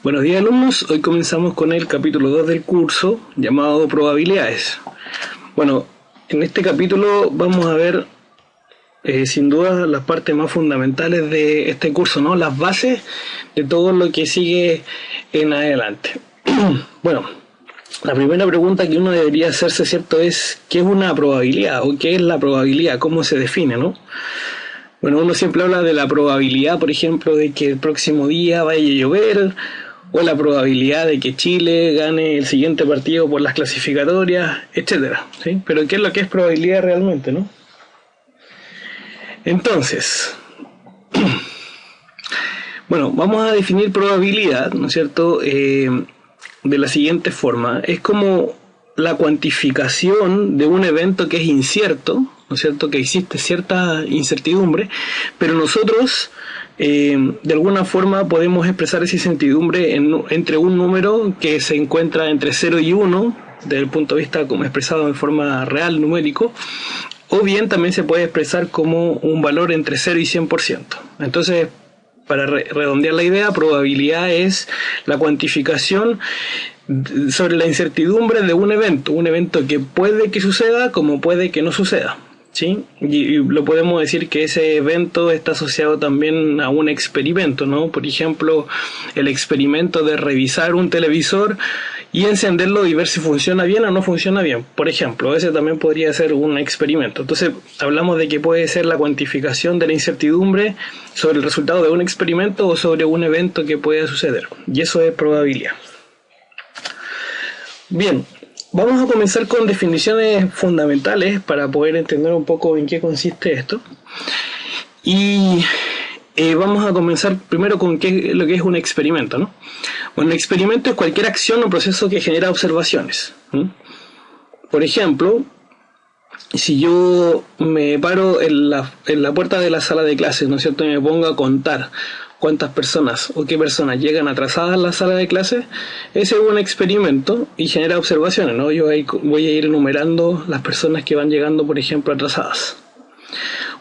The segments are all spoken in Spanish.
Buenos días alumnos, hoy comenzamos con el capítulo 2 del curso llamado probabilidades. Bueno, en este capítulo vamos a ver sin duda las partes más fundamentales de este curso, ¿no? Las bases de todo lo que sigue en adelante. Bueno, la primera pregunta que uno debería hacerse, ¿cierto?, es ¿qué es una probabilidad? ¿O qué es la probabilidad? ¿Cómo se define, no? Bueno, uno siempre habla de la probabilidad, por ejemplo, de que el próximo día vaya a llover, o la probabilidad de que Chile gane el siguiente partido por las clasificatorias, etcétera, ¿sí? Pero ¿qué es lo que es probabilidad realmente, no? Entonces, bueno, vamos a definir probabilidad, ¿no es cierto?, de la siguiente forma. Es como la cuantificación de un evento que es incierto, ¿no es cierto?, que existe cierta incertidumbre, pero nosotros de alguna forma podemos expresar esa incertidumbre entre un número que se encuentra entre 0 y 1, desde el punto de vista como expresado en forma real, numérico, o bien también se puede expresar como un valor entre 0 y 100%. Entonces, para redondear la idea, probabilidad es la cuantificación sobre la incertidumbre de un evento que puede que suceda como puede que no suceda, ¿sí? Y lo podemos decir que ese evento está asociado también a un experimento, ¿no? Por ejemplo, el experimento de revisar un televisor y encenderlo y ver si funciona bien o no funciona bien. Por ejemplo, ese también podría ser un experimento. Entonces, hablamos de que puede ser la cuantificación de la incertidumbre sobre el resultado de un experimento o sobre un evento que pueda suceder. Y eso es probabilidad. Bien, vamos a comenzar con definiciones fundamentales para poder entender un poco en qué consiste esto. Y vamos a comenzar primero con lo que es un experimento, ¿no? Bueno, un experimento es cualquier acción o proceso que genera observaciones. Por ejemplo, si yo me paro en la puerta de la sala de clases, ¿no es cierto?, y me pongo a contar cuántas personas o qué personas llegan atrasadas a la sala de clases, ese es un experimento y genera observaciones, ¿no? Yo voy a ir enumerando las personas que van llegando, por ejemplo, atrasadas.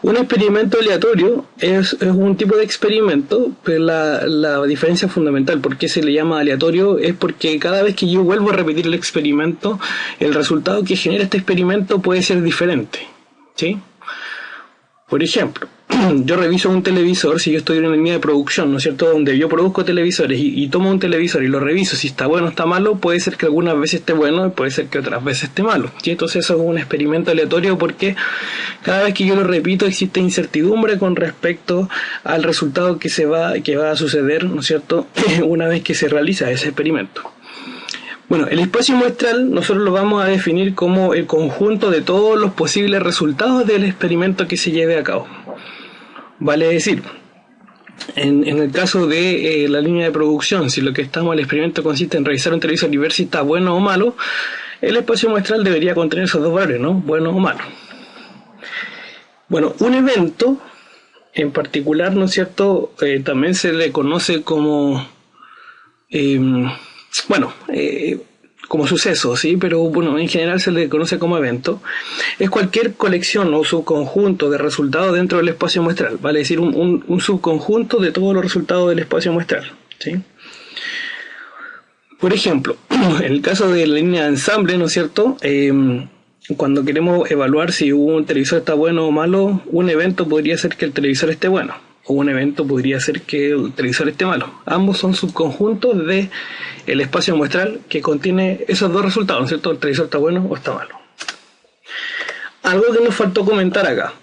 Un experimento aleatorio es un tipo de experimento, pero la diferencia fundamental, ¿por qué se le llama aleatorio? Es porque cada vez que yo vuelvo a repetir el experimento, el resultado que genera este experimento puede ser diferente, ¿sí? Por ejemplo, yo reviso un televisor, si yo estoy en una línea de producción, ¿no es cierto?, donde yo produzco televisores y tomo un televisor y lo reviso, si está bueno o está malo, puede ser que algunas veces esté bueno y puede ser que otras veces esté malo, ¿sí? Entonces eso es un experimento aleatorio porque cada vez que yo lo repito existe incertidumbre con respecto al resultado que va a suceder, ¿no es cierto?, una vez que se realiza ese experimento. Bueno, el espacio muestral nosotros lo vamos a definir como el conjunto de todos los posibles resultados del experimento que se lleve a cabo. Vale decir, en el caso de la línea de producción, si lo que estamos el experimento consiste en revisar un televisor y ver si está bueno o malo, el espacio muestral debería contener esos dos valores, ¿no? Bueno o malo. Bueno, un evento en particular, ¿no es cierto?, también se le conoce como como suceso, ¿sí? Pero bueno, en general se le conoce como evento. Es cualquier colección o subconjunto de resultados dentro del espacio muestral, vale decir un subconjunto de todos los resultados del espacio muestral, ¿sí? Por ejemplo, en el caso de la línea de ensamble, ¿no es cierto?, cuando queremos evaluar si un televisor está bueno o malo, un evento podría ser que el televisor esté bueno, o un evento podría ser que el televisor esté malo. Ambos son subconjuntos de el espacio muestral que contiene esos dos resultados, ¿no es cierto? El televisor está bueno o está malo. Algo que nos faltó comentar acá.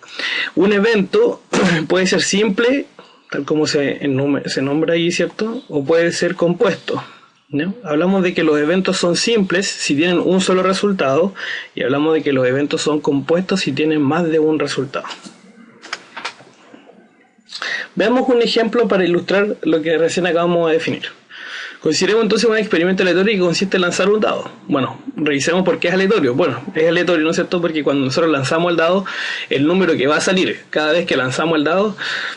Un evento puede ser simple, tal como se nombra ahí, ¿cierto? O puede ser compuesto, ¿no? Hablamos de que los eventos son simples si tienen un solo resultado, y hablamos de que los eventos son compuestos si tienen más de un resultado. Veamos un ejemplo para ilustrar lo que recién acabamos de definir. Consideremos entonces un experimento aleatorio que consiste en lanzar un dado. Bueno, revisemos por qué es aleatorio. Bueno, es aleatorio, ¿no es cierto?, porque cuando nosotros lanzamos el dado, el número que va a salir cada vez que lanzamos el dado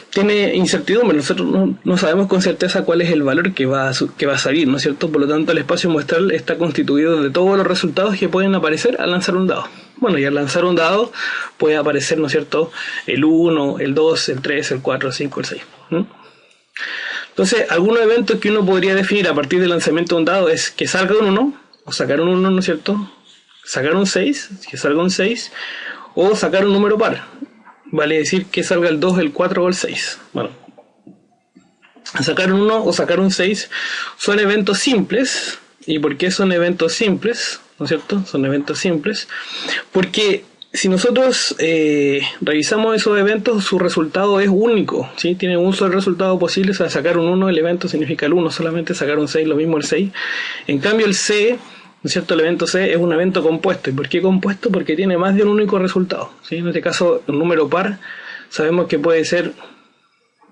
tiene incertidumbre. Nosotros no sabemos con certeza cuál es el valor que va a salir, ¿no es cierto? Por lo tanto, el espacio muestral está constituido de todos los resultados que pueden aparecer al lanzar un dado. Bueno, y al lanzar un dado puede aparecer, ¿no es cierto?, el 1, el 2, el 3, el 4, el 5, el 6. Entonces, algunos eventos que uno podría definir a partir del lanzamiento de un dado es que salga un 1, o sacar un 1, ¿no es cierto? Sacar un 6, que salga un 6, o sacar un número par. Vale decir que salga el 2, el 4 o el 6. Bueno, sacar un 1 o sacar un 6 son eventos simples. ¿Y por qué son eventos simples? ¿No es cierto? Son eventos simples porque si nosotros revisamos esos eventos, su resultado es único, ¿sí? Tiene un solo resultado posible. O sea, sacar un 1, el evento significa el 1 solamente, sacar un 6, lo mismo el 6. En cambio el C, ¿no es cierto? El evento C es un evento compuesto. ¿Y por qué compuesto? Porque tiene más de un único resultado, ¿sí? En este caso, un número par, sabemos que puede ser,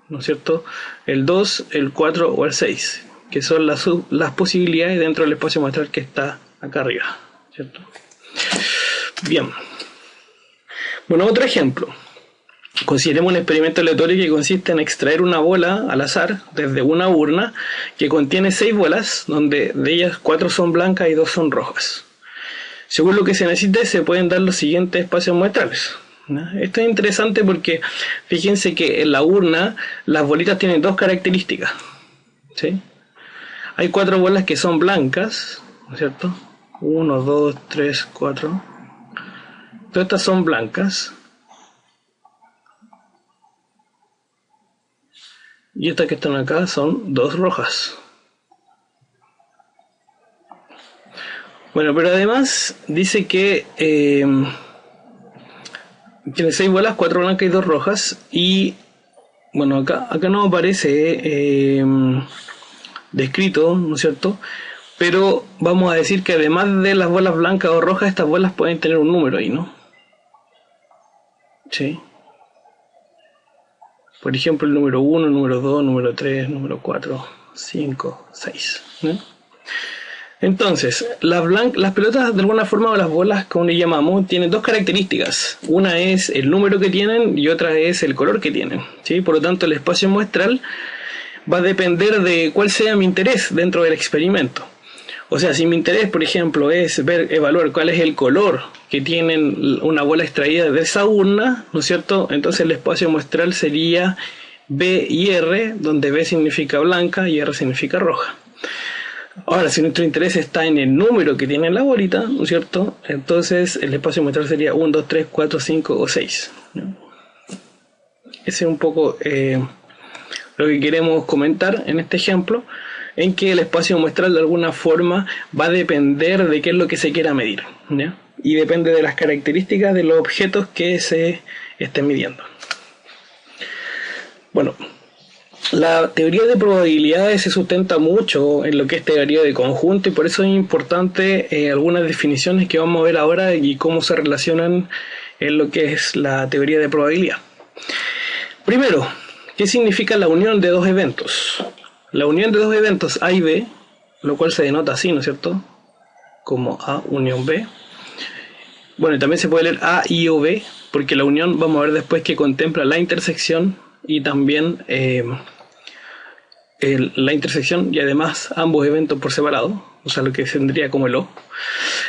¿no es cierto?, el 2, el 4 o el 6, que son las posibilidades dentro del espacio muestral que está acá arriba, ¿cierto? Bien. Bueno, otro ejemplo. Consideremos un experimento aleatorio que consiste en extraer una bola al azar desde una urna que contiene 6 bolas, donde de ellas 4 son blancas y 2 son rojas. Según lo que se necesite, se pueden dar los siguientes espacios muestrales, ¿no? Esto es interesante porque fíjense que en la urna las bolitas tienen 2 características, ¿sí? Hay 4 bolas que son blancas, ¿no es cierto? 1, 2, 3, 4. Todas estas son blancas. Y estas que están acá son 2 rojas. Bueno, pero además dice que tiene 6 bolas, 4 blancas y 2 rojas. Y bueno, acá no aparece descrito, ¿no es cierto? Pero vamos a decir que además de las bolas blancas o rojas, estas bolas pueden tener un número ahí, ¿no? Sí. Por ejemplo, el número 1, número 2, número 3, número 4, 5, 6, ¿no? Entonces, las pelotas de alguna forma, o las bolas, como le llamamos, tienen 2 características. Una es el número que tienen y otra es el color que tienen, ¿sí? Por lo tanto, el espacio muestral va a depender de cuál sea mi interés dentro del experimento. O sea, si mi interés, por ejemplo, es evaluar cuál es el color que tienen una bola extraída de esa urna, ¿no es cierto? Entonces el espacio muestral sería B y R, donde B significa blanca y R significa roja. Ahora, si nuestro interés está en el número que tiene la bolita, ¿no es cierto? Entonces el espacio muestral sería 1, 2, 3, 4, 5 o 6, ¿no? Ese es un poco lo que queremos comentar en este ejemplo, en que el espacio muestral de alguna forma va a depender de qué es lo que se quiera medir, ¿ya? Y depende de las características de los objetos que se estén midiendo. Bueno, la teoría de probabilidades se sustenta mucho en lo que es teoría de conjunto, y por eso es importante algunas definiciones que vamos a ver ahora y cómo se relacionan en lo que es la teoría de probabilidad. Primero, ¿qué significa la unión de 2 eventos? La unión de 2 eventos A y B, lo cual se denota así, ¿no es cierto?, como A unión B. Bueno, y también se puede leer A y o B, porque la unión vamos a ver después que contempla la intersección y también la intersección y además ambos eventos por separado, o sea, lo que tendría como el O.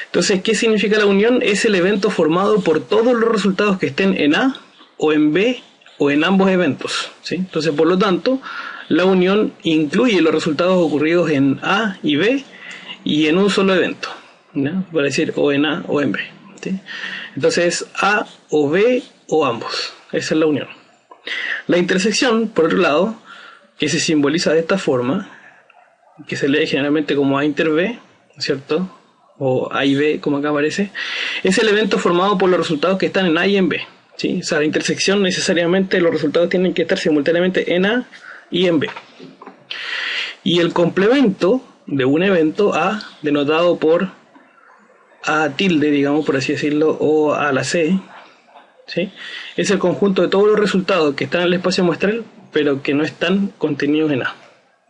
Entonces, ¿qué significa la unión? Es el evento formado por todos los resultados que estén en A o en B o en ambos eventos, ¿sí? Entonces, por lo tanto, la unión incluye los resultados ocurridos en A y B y en un solo evento, ¿no? Para decir o en A o en B, ¿sí? Entonces, A o B o ambos. Esa es la unión. La intersección, por otro lado, que se simboliza de esta forma, que se lee generalmente como A inter B, ¿cierto?, o A y B, como acá aparece, es el evento formado por los resultados que están en A y en B, ¿sí? O sea, la intersección necesariamente los resultados tienen que estar simultáneamente en A y en B. Y el complemento de un evento A, denotado por A tilde, digamos, por así decirlo, o a la C, ¿sí?, es el conjunto de todos los resultados que están en el espacio muestral, pero que no están contenidos en A,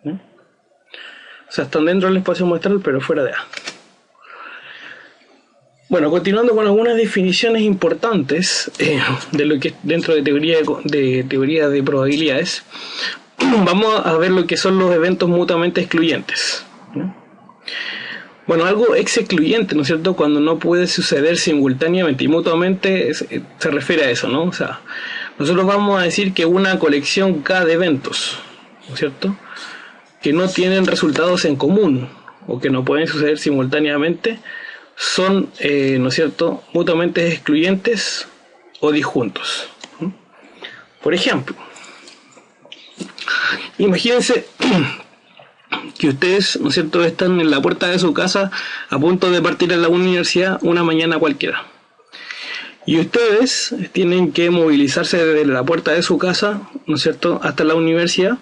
¿no? O sea, están dentro del espacio muestral, pero fuera de A. Bueno, continuando con algunas definiciones importantes de lo que es dentro de teoría de probabilidades, vamos a ver lo que son los eventos mutuamente excluyentes, ¿no? Bueno, algo es excluyente, ¿no es cierto?, cuando no puede suceder simultáneamente, y mutuamente se refiere a eso, ¿no? O sea, nosotros vamos a decir que una colección K de eventos, ¿no es cierto?, que no tienen resultados en común o que no pueden suceder simultáneamente son, ¿no es cierto?, mutuamente excluyentes o disjuntos. Por ejemplo, imagínense que ustedes, ¿no es cierto?, están en la puerta de su casa a punto de partir a la universidad una mañana cualquiera. Y ustedes tienen que movilizarse desde la puerta de su casa, ¿no es cierto?, hasta la universidad.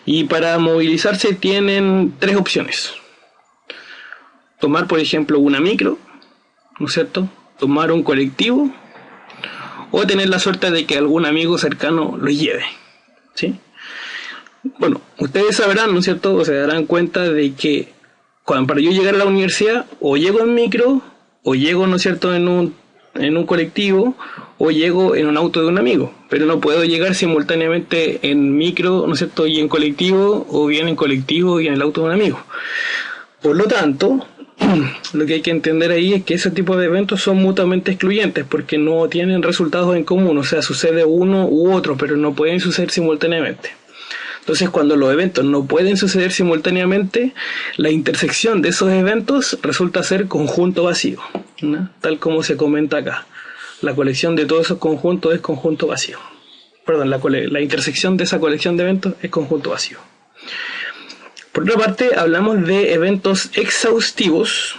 Y para movilizarse tienen tres opciones. Tomar, por ejemplo, una micro, ¿no es cierto?, tomar un colectivo, o tener la suerte de que algún amigo cercano los lleve, ¿sí? Bueno, ustedes sabrán, ¿no es cierto?, o se darán cuenta de que para yo llegar a la universidad, o llego en micro, o llego, ¿no es cierto?, en un colectivo, o llego en un auto de un amigo, pero no puedo llegar simultáneamente en micro, ¿no es cierto?, y en colectivo, o bien en colectivo y en el auto de un amigo. Por lo tanto, lo que hay que entender ahí es que ese tipo de eventos son mutuamente excluyentes porque no tienen resultados en común, o sea, sucede uno u otro, pero no pueden suceder simultáneamente. Entonces, cuando los eventos no pueden suceder simultáneamente, la intersección de esos eventos resulta ser conjunto vacío, ¿no?, tal como se comenta acá. La colección de todos esos conjuntos es conjunto vacío. Perdón, la intersección de esa colección de eventos es conjunto vacío. Por otra parte, hablamos de eventos exhaustivos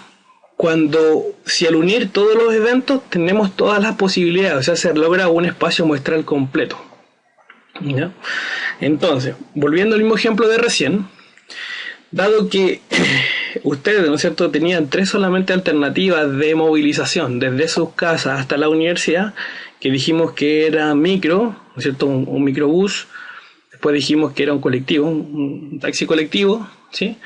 cuando, si al unir todos los eventos tenemos todas las posibilidades, o sea, se logra un espacio muestral completo, ¿ya? Entonces, volviendo al mismo ejemplo de recién, dado que ustedes, ¿no es cierto?, tenían tres solamente alternativas de movilización desde sus casas hasta la universidad, que dijimos que era micro, ¿no es cierto?, un microbús, después dijimos que era un colectivo, un taxi colectivo, ¿sí?,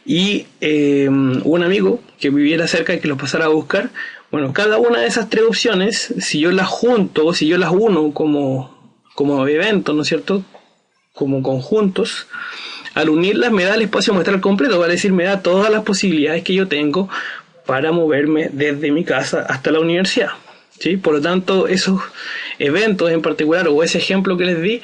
y un amigo que viviera cerca y que los pasara a buscar. Bueno, cada una de esas tres opciones, si yo las junto, si yo las uno como eventos, ¿no es cierto?, como conjuntos, al unirlas me da el espacio muestral completo, vale decir, me da todas las posibilidades que yo tengo para moverme desde mi casa hasta la universidad, ¿sí? Por lo tanto, esos eventos en particular, o ese ejemplo que les di,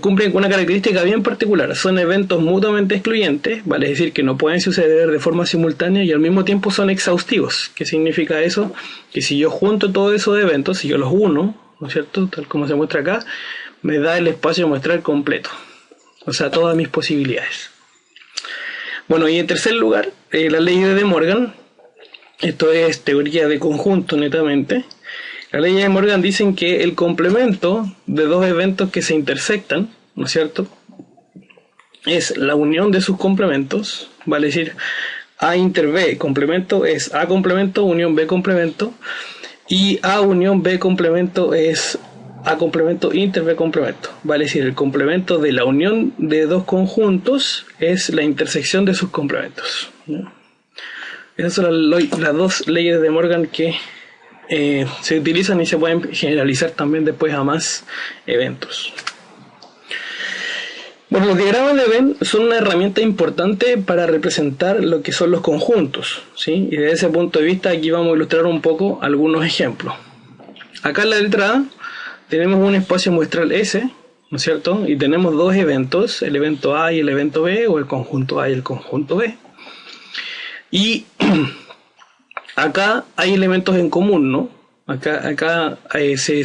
cumplen con una característica bien particular. Son eventos mutuamente excluyentes, vale decir que no pueden suceder de forma simultánea, y al mismo tiempo son exhaustivos. ¿Qué significa eso? Que si yo junto todos esos eventos, si yo los uno, ¿no es cierto?, tal como se muestra acá, me da el espacio muestral completo, o sea, todas mis posibilidades. Bueno, y en tercer lugar, la ley de De Morgan. Esto es teoría de conjunto netamente. La ley de Morgan dicen que el complemento de dos eventos que se intersectan, ¿no es cierto?, es la unión de sus complementos, vale decir, A inter B complemento es A complemento unión B complemento, y A unión B complemento es A complemento inter B complemento, vale decir, el complemento de la unión de dos conjuntos es la intersección de sus complementos, ¿no? Esas son las dos leyes de Morgan que se utilizan y se pueden generalizar también después a más eventos. Bueno, los diagramas de Venn son una herramienta importante para representar lo que son los conjuntos, ¿sí? Y desde ese punto de vista aquí vamos a ilustrar un poco algunos ejemplos. Acá en la letra A tenemos un espacio muestral S, ¿no es cierto?, y tenemos dos eventos, el evento A y el evento B, o el conjunto A y el conjunto B. Y acá hay elementos en común, ¿no? Acá se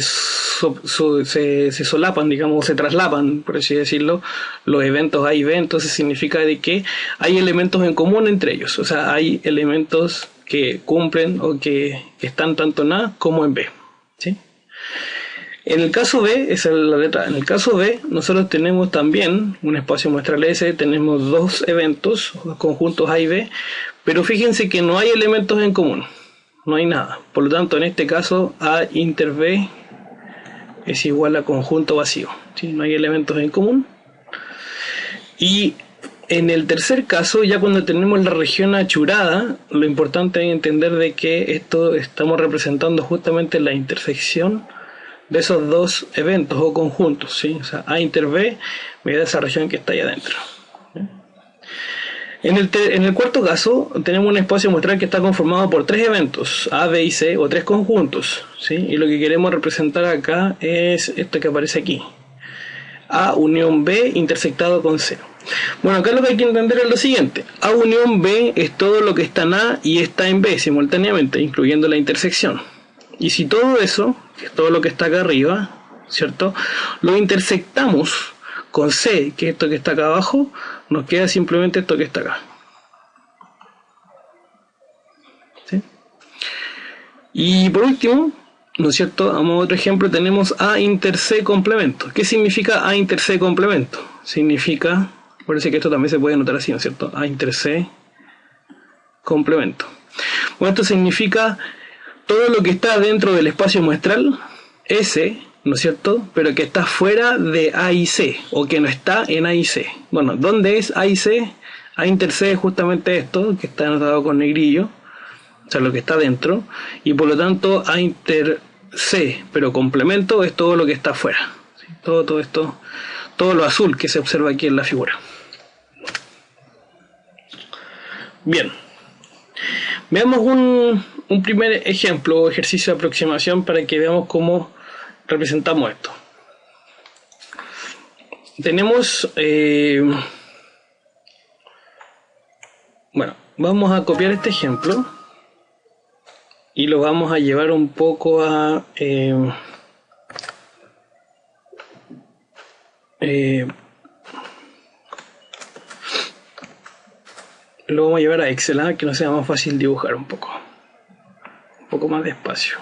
solapan, digamos, se traslapan, por así decirlo, los eventos A y B. Entonces significa de que hay elementos en común entre ellos, o sea, hay elementos que cumplen o que están tanto en A como en B, ¿sí? En el caso B, esa es la letra A. En el caso B, nosotros tenemos también un espacio muestral S, tenemos dos eventos, dos conjuntos A y B, pero fíjense que no hay elementos en común, no hay nada. Por lo tanto, en este caso, A inter B es igual a conjunto vacío, ¿sí? No hay elementos en común. Y en el tercer caso, ya cuando tenemos la región achurada, lo importante es entender de que esto estamos representando justamente la intersección de esos dos eventos o conjuntos, ¿sí? O sea, A inter B me da esa región que está ahí adentro. En el cuarto caso tenemos un espacio muestral que está conformado por tres eventos, A, B y C, o tres conjuntos, ¿sí? Y lo que queremos representar acá es esto que aparece aquí, A unión B intersectado con C. Bueno, acá lo que hay que entender es lo siguiente. A unión B es todo lo que está en A y está en B simultáneamente, incluyendo la intersección. Y si todo eso, que es todo lo que está acá arriba, ¿cierto?, lo intersectamos con C, que es esto que está acá abajo, nos queda simplemente esto que está acá. ¿Sí? Y por último, ¿no es cierto?, a modo de otro ejemplo, tenemos A inter C complemento. ¿Qué significa A inter C complemento? Significa, parece que esto también se puede notar así, ¿no es cierto?, A inter C complemento. Bueno, esto significa todo lo que está dentro del espacio muestral, S, ¿no es cierto?, pero que está fuera de A y C, o que no está en A y C. Bueno, ¿dónde es A y C? A inter C es justamente esto, que está anotado con negrillo, o sea, lo que está dentro, y por lo tanto A inter C, pero complemento, es todo lo que está afuera. ¿Sí? Todo esto, todo lo azul que se observa aquí en la figura. Bien, veamos un primer ejemplo o ejercicio de aproximación para que veamos cómo representamos esto. Tenemos, bueno, vamos a copiar este ejemplo y lo vamos a llevar un poco a lo vamos a llevar a Excel, que nos sea más fácil dibujar un poco más despacio.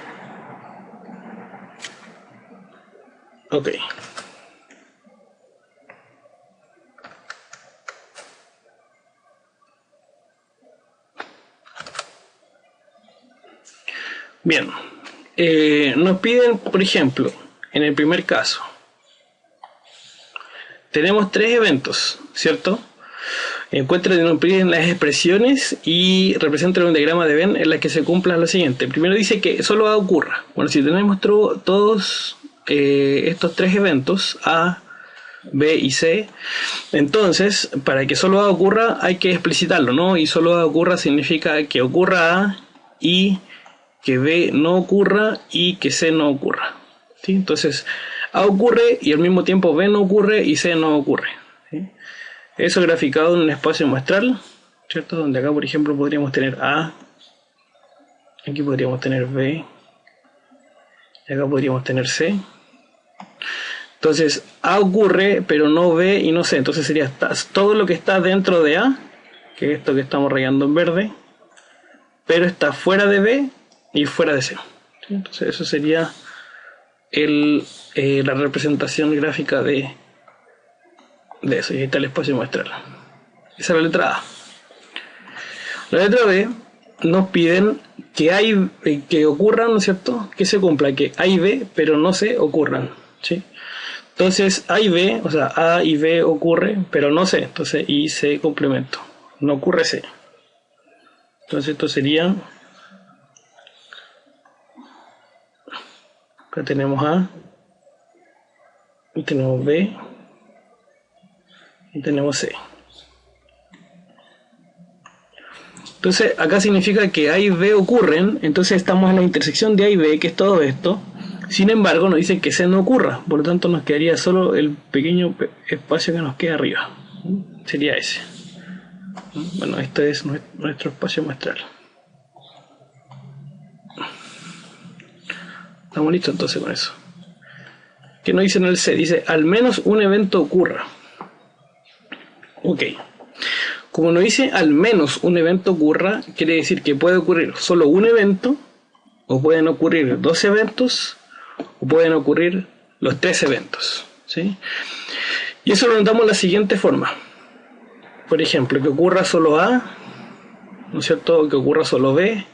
Ok. Bien, nos piden, por ejemplo, en el primer caso, tenemos tres eventos, ¿cierto? Encuentren, nos piden las expresiones y representen un diagrama de Venn en las que se cumpla lo siguiente. Primero dice que solo A ocurra. Bueno, si tenemos todos estos tres eventos, A, B y C, entonces, para que solo A ocurra hay que explicitarlo, ¿no? Y solo A ocurra significa que ocurra A y que B no ocurra y que C no ocurra. ¿Sí? Entonces, A ocurre y al mismo tiempo B no ocurre y C no ocurre. ¿Sí? Eso graficado en un espacio muestral, ¿cierto? Donde acá, por ejemplo, podríamos tener A, aquí podríamos tener B, y acá podríamos tener C. Entonces, A ocurre, pero no B y no C. Entonces sería todo lo que está dentro de A, que es esto que estamos rayando en verde, pero está fuera de B y fuera de C. ¿Sí? Entonces eso sería la representación gráfica de eso. Y ahí está el espacio muestral. Esa es la letra A. La letra B nos piden que ocurran, ¿no es cierto?, que se cumpla, que A y B, pero no se ocurran. ¿Sí? Entonces A y B, o sea, A y B ocurre, pero no C. Entonces I, C complemento. No ocurre C. Entonces esto sería... Acá tenemos A, y tenemos B, y tenemos C. Entonces acá significa que A y B ocurren, entonces estamos en la intersección de A y B, que es todo esto. Sin embargo nos dicen que C no ocurra, por lo tanto nos quedaría solo el pequeño espacio que nos queda arriba. Sería ese. Bueno, este es nuestro espacio muestral. Estamos listos entonces con eso. ¿Qué nos dice en el C? Dice, al menos un evento ocurra. Ok. Como nos dice al menos un evento ocurra, quiere decir que puede ocurrir solo un evento, o pueden ocurrir dos eventos, o pueden ocurrir los tres eventos. ¿Sí? Y eso lo notamos de la siguiente forma. Por ejemplo, que ocurra solo A, ¿no es cierto? Que ocurra solo B,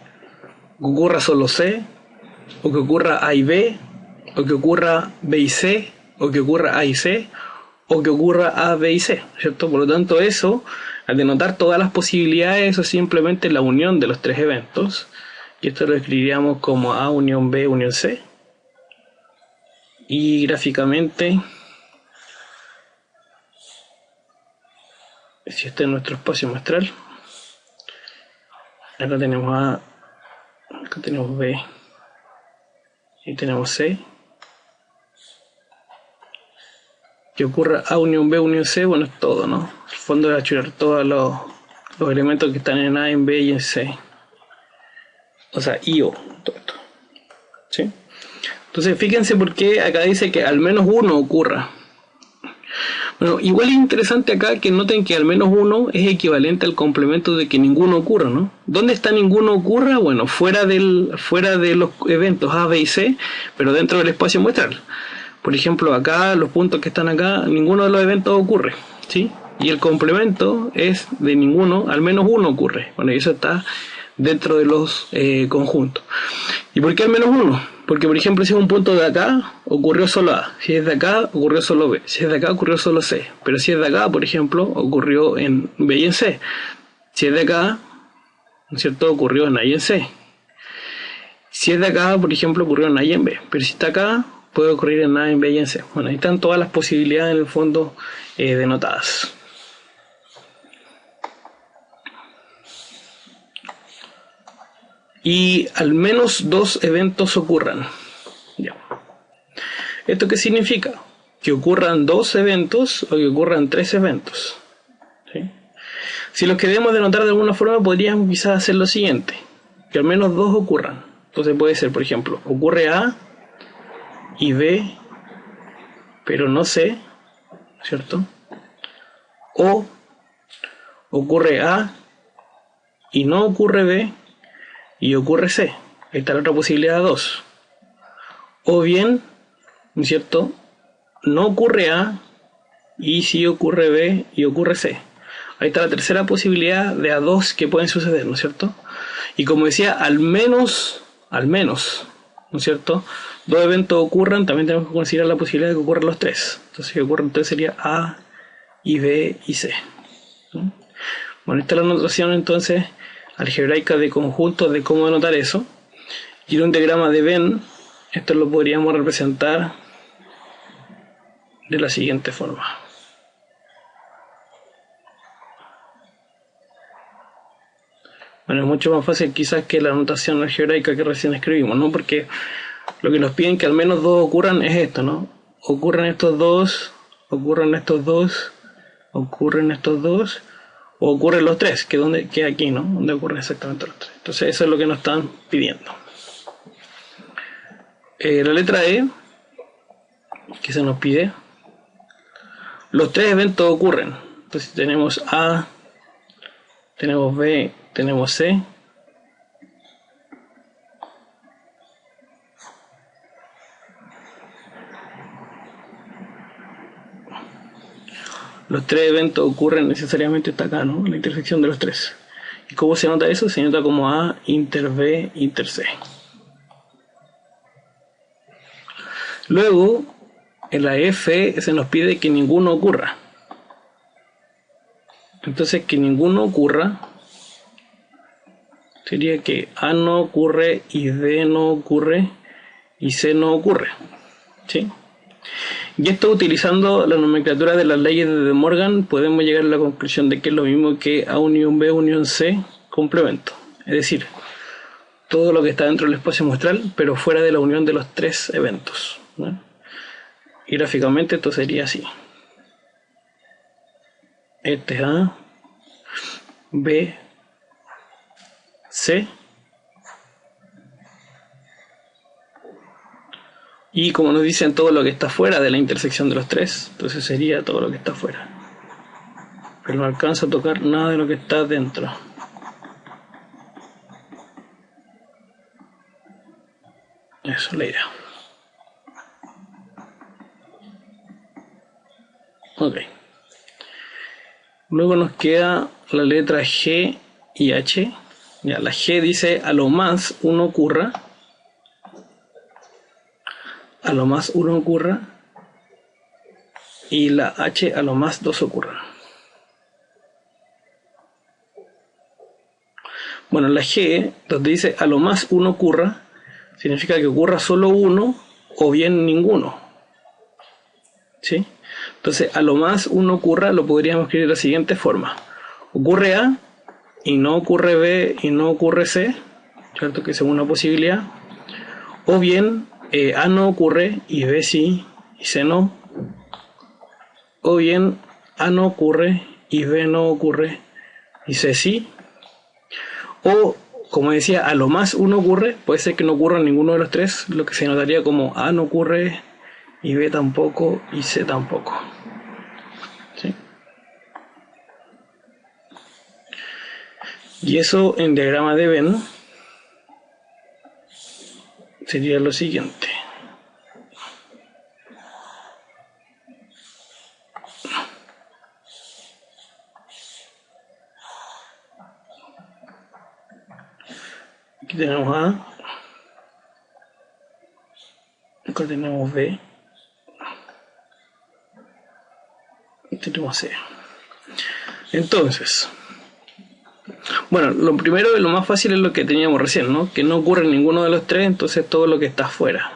que ocurra solo C, o que ocurra A y B, o que ocurra B y C, o que ocurra A y C, o que ocurra A, B y C, ¿cierto? Por lo tanto, eso, al denotar todas las posibilidades, eso es simplemente la unión de los tres eventos, y esto lo escribiríamos como A unión B unión C, y gráficamente, si este es nuestro espacio muestral, acá tenemos A, acá tenemos B, y tenemos C, que ocurra A unión B unión C, bueno, es todo, ¿no? El fondo es achurar todos los elementos que están en A, en B y en C. O sea, I, O, todo esto. ¿Sí? Entonces, fíjense por qué acá dice que al menos uno ocurra. Bueno, igual es interesante acá que noten que al menos uno es equivalente al complemento de que ninguno ocurra, ¿no? ¿Dónde está ninguno ocurra? Bueno, fuera de los eventos A, B y C, pero dentro del espacio muestral. Por ejemplo, acá, los puntos que están acá, ninguno de los eventos ocurre, ¿sí? Y el complemento es de ninguno, al menos uno ocurre. Bueno, eso está dentro de los conjuntos. ¿Y por qué al menos uno? Porque, por ejemplo, si es un punto de acá, ocurrió solo A. Si es de acá, ocurrió solo B. Si es de acá, ocurrió solo C. Pero si es de acá, por ejemplo, ocurrió en B y en C. Si es de acá, ¿no es cierto?, ocurrió en A y en C. Si es de acá, por ejemplo, ocurrió en A y en B. Pero si está acá, puede ocurrir en A, en B y en C. Bueno, ahí están todas las posibilidades en el fondo denotadas. Y al menos dos eventos ocurran. Ya. ¿Esto qué significa? Que ocurran dos eventos o que ocurran tres eventos. ¿Sí? Si los queremos denotar de alguna forma, podríamos quizás hacer lo siguiente: que al menos dos ocurran. Entonces puede ser, por ejemplo, ocurre A y B, pero no C, ¿cierto? O ocurre A y no ocurre B y ocurre C. Ahí está la otra posibilidad 2. O bien, ¿cierto?, no ocurre A y sí ocurre B y ocurre C. Ahí está la tercera posibilidad de A2 que pueden suceder, ¿no es cierto? Y como decía, al menos, ¿no es cierto?, dos eventos ocurran, también tenemos que considerar la posibilidad de que ocurran los tres. Entonces, que ocurran tres sería A y B y C. ¿Sí? Bueno, esta es la notación entonces algebraica de conjuntos de cómo anotar eso. Y en un diagrama de Venn, esto lo podríamos representar de la siguiente forma. Bueno, es mucho más fácil quizás que la notación algebraica que recién escribimos, ¿no? Porque lo que nos piden que al menos dos ocurran es esto, ¿no? Ocurren estos dos, ocurren estos dos, ocurren estos dos, o ocurren los tres, que aquí, ¿no? Donde ocurren exactamente los tres. Entonces eso es lo que nos están pidiendo. La letra E, que se nos pide, los tres eventos ocurren. Entonces tenemos A, tenemos B, tenemos C. Los tres eventos ocurren necesariamente hasta acá, ¿no? La intersección de los tres. ¿Y cómo se nota eso? Se nota como A inter B inter C. Luego, en la F se nos pide que ninguno ocurra. Entonces, que ninguno ocurra sería que A no ocurre y B no ocurre y C no ocurre. ¿Sí? Y esto, utilizando la nomenclatura de las leyes de De Morgan, podemos llegar a la conclusión de que es lo mismo que A unión B unión C complemento. Es decir, todo lo que está dentro del espacio muestral, pero fuera de la unión de los tres eventos, ¿no? Y gráficamente esto sería así. Este es A, B, C. Y como nos dicen todo lo que está fuera de la intersección de los tres, entonces sería todo lo que está fuera. Pero no alcanza a tocar nada de lo que está dentro. Eso es la idea. Ok. Luego nos queda la letra G y H. Ya, la G dice a lo más uno ocurra. A lo más uno ocurra. Y la H a lo más dos ocurra. Bueno, la G, donde dice a lo más uno ocurra, significa que ocurra solo uno o bien ninguno. ¿Sí? Entonces, a lo más uno ocurra lo podríamos escribir de la siguiente forma. Ocurre A y no ocurre B y no ocurre C, ¿cierto? Que es una posibilidad. O bien A no ocurre y B sí y C no. o bien A no ocurre y B no ocurre y C sí. O, como decía, a lo más uno ocurre, puede ser que no ocurra ninguno de los tres, lo que se notaría como A no ocurre y B tampoco y C tampoco. ¿Sí? Y eso en diagrama de Venn sería lo siguiente. Aquí tenemos A, acá tenemos B, y tenemos C. Entonces, bueno, lo primero y lo más fácil es lo que teníamos recién, ¿no? Que no ocurre ninguno de los tres, entonces todo lo que está afuera.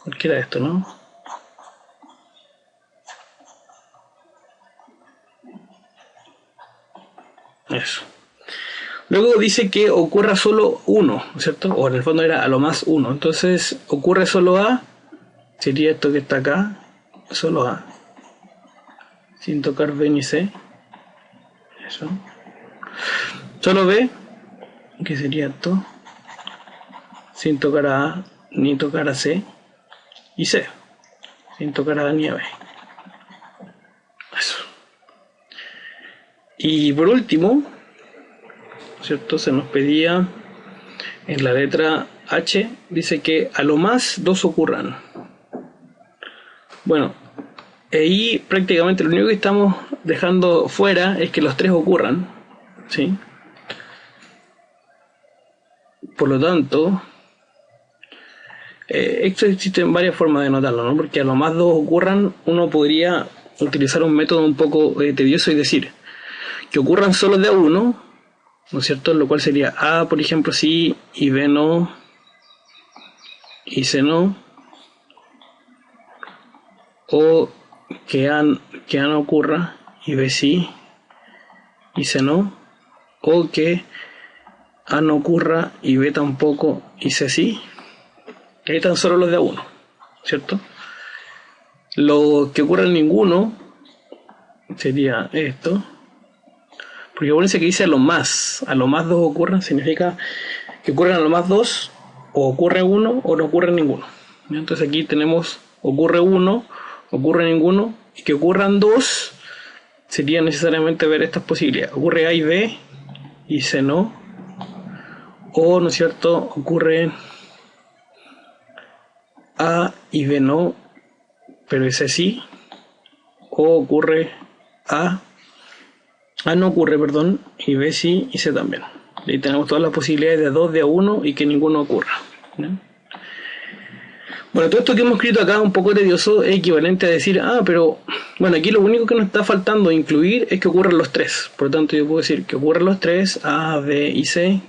Cualquiera de esto, ¿no? Eso. Luego dice que ocurra solo uno, ¿cierto? O en el fondo era a lo más uno. Entonces ocurre solo A, sería esto que está acá, solo A. Sin tocar B ni C. Eso. Solo B, que sería esto. Sin tocar a A ni tocar a C. Y C. Sin tocar a A ni a B. Eso. Y por último, ¿cierto? Se nos pedía en la letra H, dice que a lo más dos ocurran. Bueno, ahí prácticamente lo único que estamos dejando fuera es que los tres ocurran, ¿sí? Por lo tanto, esto existen varias formas de notarlo, ¿no? Porque a lo más dos ocurran, uno podría utilizar un método un poco tedioso y decir que ocurran solo de a uno, ¿no es cierto? Lo cual sería A, por ejemplo, sí, y B no, y C no. O que A no ocurra y B sí, y C no. O que A no ocurra y B tampoco y C sí. Ahí están solo los de a uno, ¿cierto? Lo que ocurra en ninguno sería esto. Porque acuérdense que dice a lo más dos ocurran, significa que ocurren a lo más dos, o ocurre uno, o no ocurre ninguno. Entonces aquí tenemos ocurre uno, ocurre ninguno, y que ocurran dos, sería necesariamente ver estas posibilidades. Ocurre A y B, y C no. O, ¿no es cierto?, ocurre A y B no, pero C sí. O ocurre A no ocurre, perdón, y B sí, y C también. Y ahí tenemos todas las posibilidades de 2, de a 1 y que ninguno ocurra, ¿no? Bueno, todo esto que hemos escrito acá un poco tedioso es equivalente a decir, pero bueno, aquí lo único que nos está faltando incluir es que ocurran los tres. Por lo tanto, yo puedo decir que ocurran los tres, A, B y C,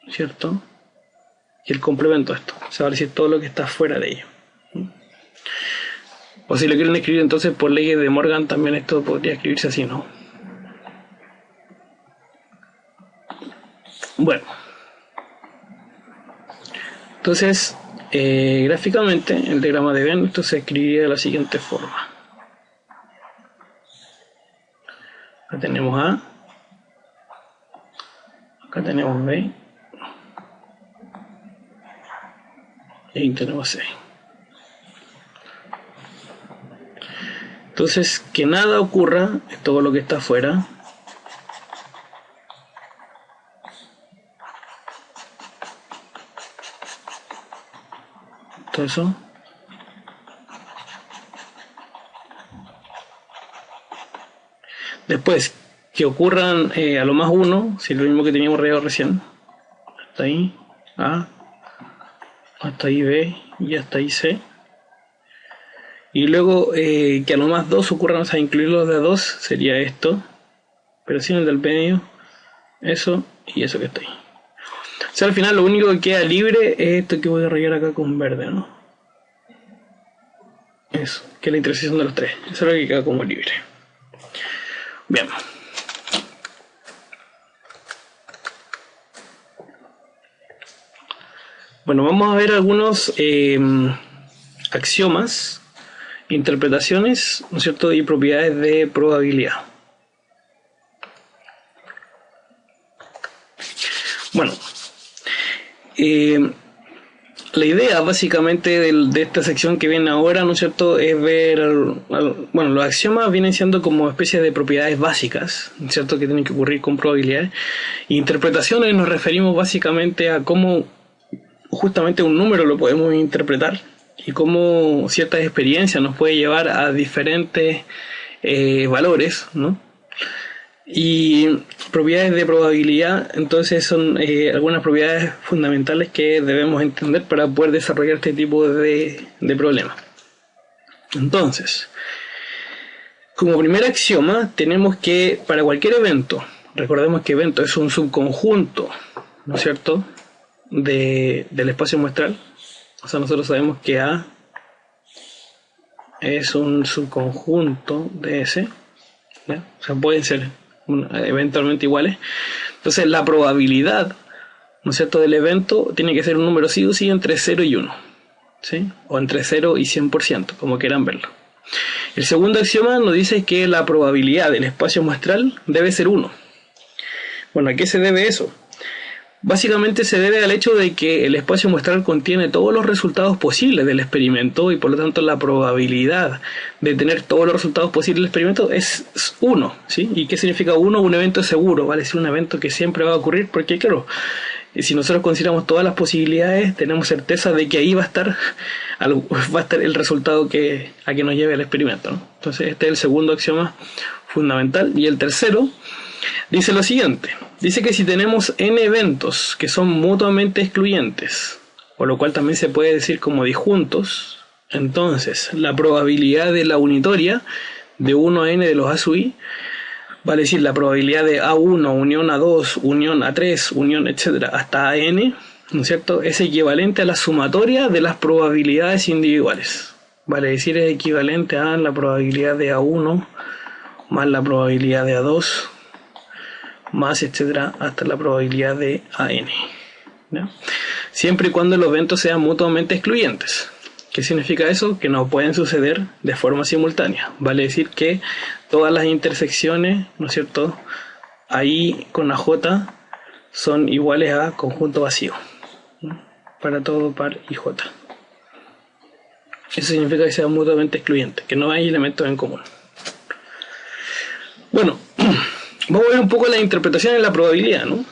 ¿cierto? Y el complemento de esto, se va a decir todo lo que está fuera de ello. O si lo quieren escribir entonces por leyes de Morgan, también esto podría escribirse así, ¿no? Bueno, entonces gráficamente el diagrama de Venn esto se escribiría de la siguiente forma. Acá tenemos A, acá tenemos B y ahí tenemos C. Entonces, que nada ocurra es todo lo que está afuera. Todo eso. Después, que ocurran a lo más uno, si es lo mismo que teníamos reado recién. Hasta ahí A, hasta ahí B y hasta ahí C. Y luego que a lo más dos ocurran, o sea, incluir los de a dos, sería esto. Pero sin el del medio, eso y eso que está ahí. O sea, al final lo único que queda libre es esto que voy a rayar acá con verde, ¿no? Eso, que es la intersección de los tres. Eso es lo que queda como libre. Bien. Bueno, vamos a ver algunos axiomas, interpretaciones, ¿no es cierto?, y propiedades de probabilidad. Bueno, la idea básicamente de esta sección que viene ahora, ¿no es cierto?, es ver, bueno, los axiomas vienen siendo como especies de propiedades básicas, ¿no es cierto?, que tienen que ocurrir con probabilidades. Interpretaciones nos referimos básicamente a cómo justamente un número lo podemos interpretar y cómo ciertas experiencias nos puede llevar a diferentes valores, ¿no? Y propiedades de probabilidad, entonces son algunas propiedades fundamentales que debemos entender para poder desarrollar este tipo de problemas. Entonces, como primer axioma tenemos que para cualquier evento, recordemos que evento es un subconjunto, ¿no es cierto?, del espacio muestral. O sea, nosotros sabemos que A es un subconjunto de S, ¿ya? O sea, pueden ser eventualmente iguales. Entonces la probabilidad, ¿no es cierto?, del evento tiene que ser un número sí o sí entre 0 y 1, ¿sí? O entre 0 y 100%, como quieran verlo. El segundo axioma nos dice que la probabilidad del espacio muestral debe ser 1. Bueno, ¿a qué se debe eso? Básicamente se debe al hecho de que el espacio muestral contiene todos los resultados posibles del experimento y por lo tanto la probabilidad de tener todos los resultados posibles del experimento es 1, ¿sí? ¿Y qué significa 1? Un evento seguro, vale decir un evento que siempre va a ocurrir porque claro, si nosotros consideramos todas las posibilidades tenemos certeza de que ahí va a estar el resultado a que nos lleve el experimento, ¿no? Entonces este es el segundo axioma fundamental. Y el tercero dice lo siguiente, dice que si tenemos n eventos que son mutuamente excluyentes, por lo cual también se puede decir como disjuntos, entonces la probabilidad de la unitoria de 1 a n de los A sub i, vale decir la probabilidad de A1, unión A2, unión A3, unión etcétera hasta AN, ¿no es cierto?, es equivalente a la sumatoria de las probabilidades individuales, vale decir es equivalente a la probabilidad de A1 más la probabilidad de A2 más etcétera hasta la probabilidad de AN, ¿no? Siempre y cuando los eventos sean mutuamente excluyentes. ¿Qué significa eso? Que no pueden suceder de forma simultánea. Vale decir que todas las intersecciones, ¿no es cierto?, ahí con la J son iguales a conjunto vacío, ¿no?, para todo par y J. Eso significa que sean mutuamente excluyentes, que no hay elementos en común. Bueno, vamos a ver un poco la interpretación de la probabilidad, ¿no?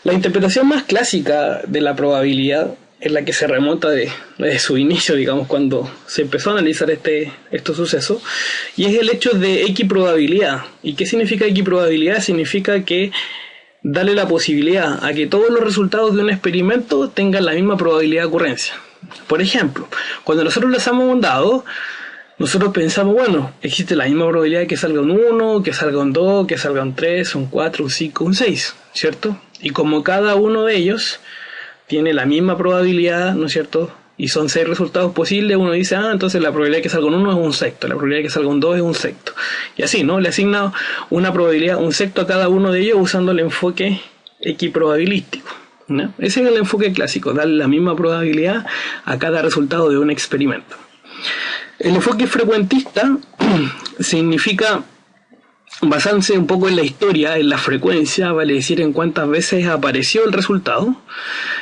La interpretación más clásica de la probabilidad es la que se remonta desde su inicio, digamos, cuando se empezó a analizar estos sucesos, y es el hecho de equiprobabilidad. ¿Y qué significa equiprobabilidad? Significa que darle la posibilidad a que todos los resultados de un experimento tengan la misma probabilidad de ocurrencia. Por ejemplo, cuando nosotros lanzamos un dado, nosotros pensamos, bueno, existe la misma probabilidad de que salga un 1, que salga un 2, que salga un 3, un 4, un 5, un 6, ¿cierto? Y como cada uno de ellos tiene la misma probabilidad, ¿no es cierto?, y son 6 resultados posibles, uno dice, entonces la probabilidad de que salga un 1 es un sexto, la probabilidad de que salga un 2 es un sexto. Y así, ¿no? Le asigna una probabilidad, un sexto a cada uno de ellos usando el enfoque equiprobabilístico, ¿no? Ese es el enfoque clásico, darle la misma probabilidad a cada resultado de un experimento. El enfoque frecuentista significa basarse un poco en la historia, en la frecuencia, vale decir en cuántas veces apareció el resultado,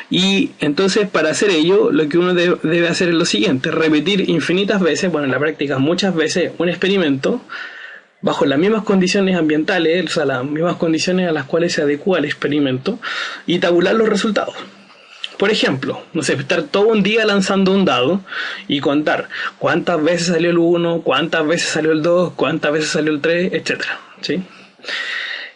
y entonces para hacer ello lo que uno debe hacer es lo siguiente: repetir infinitas veces, bueno, en la práctica muchas veces, un experimento bajo las mismas condiciones ambientales, o sea, las mismas condiciones a las cuales se adecua el experimento, y tabular los resultados. Por ejemplo, no sé, estar todo un día lanzando un dado y contar cuántas veces salió el 1, cuántas veces salió el 2, cuántas veces salió el 3, etc., ¿sí?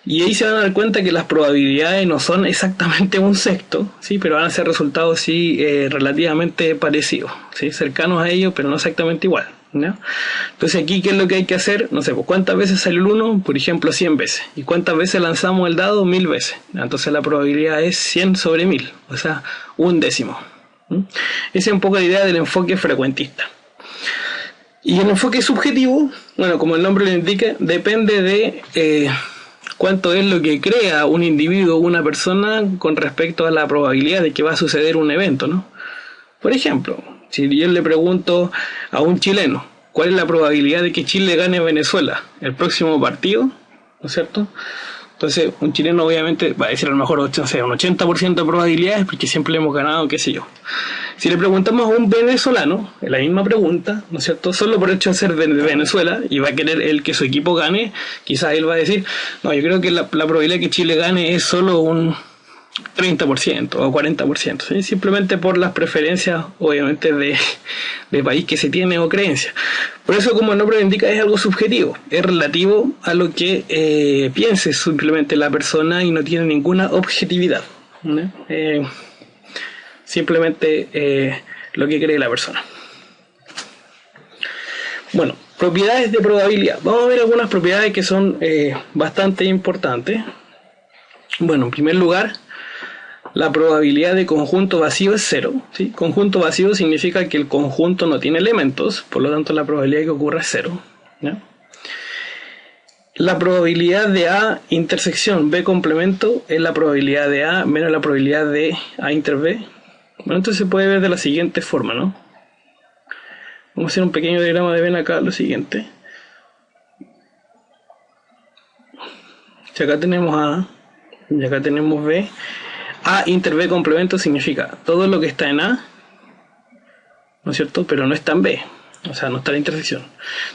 Y ahí se van a dar cuenta que las probabilidades no son exactamente un sexto, ¿sí?, pero van a ser resultados sí relativamente parecidos, ¿sí?, cercanos a ellos, pero no exactamente igual, ¿no? Entonces aquí, ¿qué es lo que hay que hacer? No sé, pues ¿cuántas veces salió el 1? Por ejemplo, 100 veces. ¿Y cuántas veces lanzamos el dado? 1000 veces. Entonces la probabilidad es 100 sobre 1000, o sea, un décimo. Esa es un poco la idea del enfoque frecuentista. Y el enfoque subjetivo, bueno, como el nombre lo indica, depende de cuánto es lo que crea un individuo o una persona con respecto a la probabilidad de que va a suceder un evento, ¿no? Por ejemplo, si yo le pregunto a un chileno, ¿cuál es la probabilidad de que Chile gane a Venezuela el próximo partido? ¿No es cierto? Entonces, un chileno obviamente va a decir a lo mejor un 80% de probabilidades porque siempre le hemos ganado, qué sé yo. Si le preguntamos a un venezolano, la misma pregunta, ¿no es cierto? Solo por el hecho de ser de Venezuela y va a querer él que su equipo gane, quizás él va a decir, no, yo creo que la probabilidad de que Chile gane es solo un 30% o 40%, ¿sí? Simplemente por las preferencias, obviamente, de país que se tiene o creencia. Por eso, como el nombre lo indica, es algo subjetivo, es relativo a lo que piense simplemente la persona y no tiene ninguna objetividad, ¿no? Simplemente lo que cree la persona. Bueno, propiedades de probabilidad. Vamos a ver algunas propiedades que son bastante importantes. Bueno, en primer lugar, la probabilidad de conjunto vacío es cero, ¿sí? Conjunto vacío significa que el conjunto no tiene elementos, por lo tanto la probabilidad de que ocurra es cero, ¿ya? La probabilidad de A intersección B complemento es la probabilidad de A menos la probabilidad de A inter B. Bueno, entonces se puede ver de la siguiente forma, ¿no? Vamos a hacer un pequeño diagrama de Venn acá, lo siguiente. Si acá tenemos A y acá tenemos B, A inter B complemento significa todo lo que está en A, ¿no es cierto? Pero no está en B, o sea, no está en la intersección.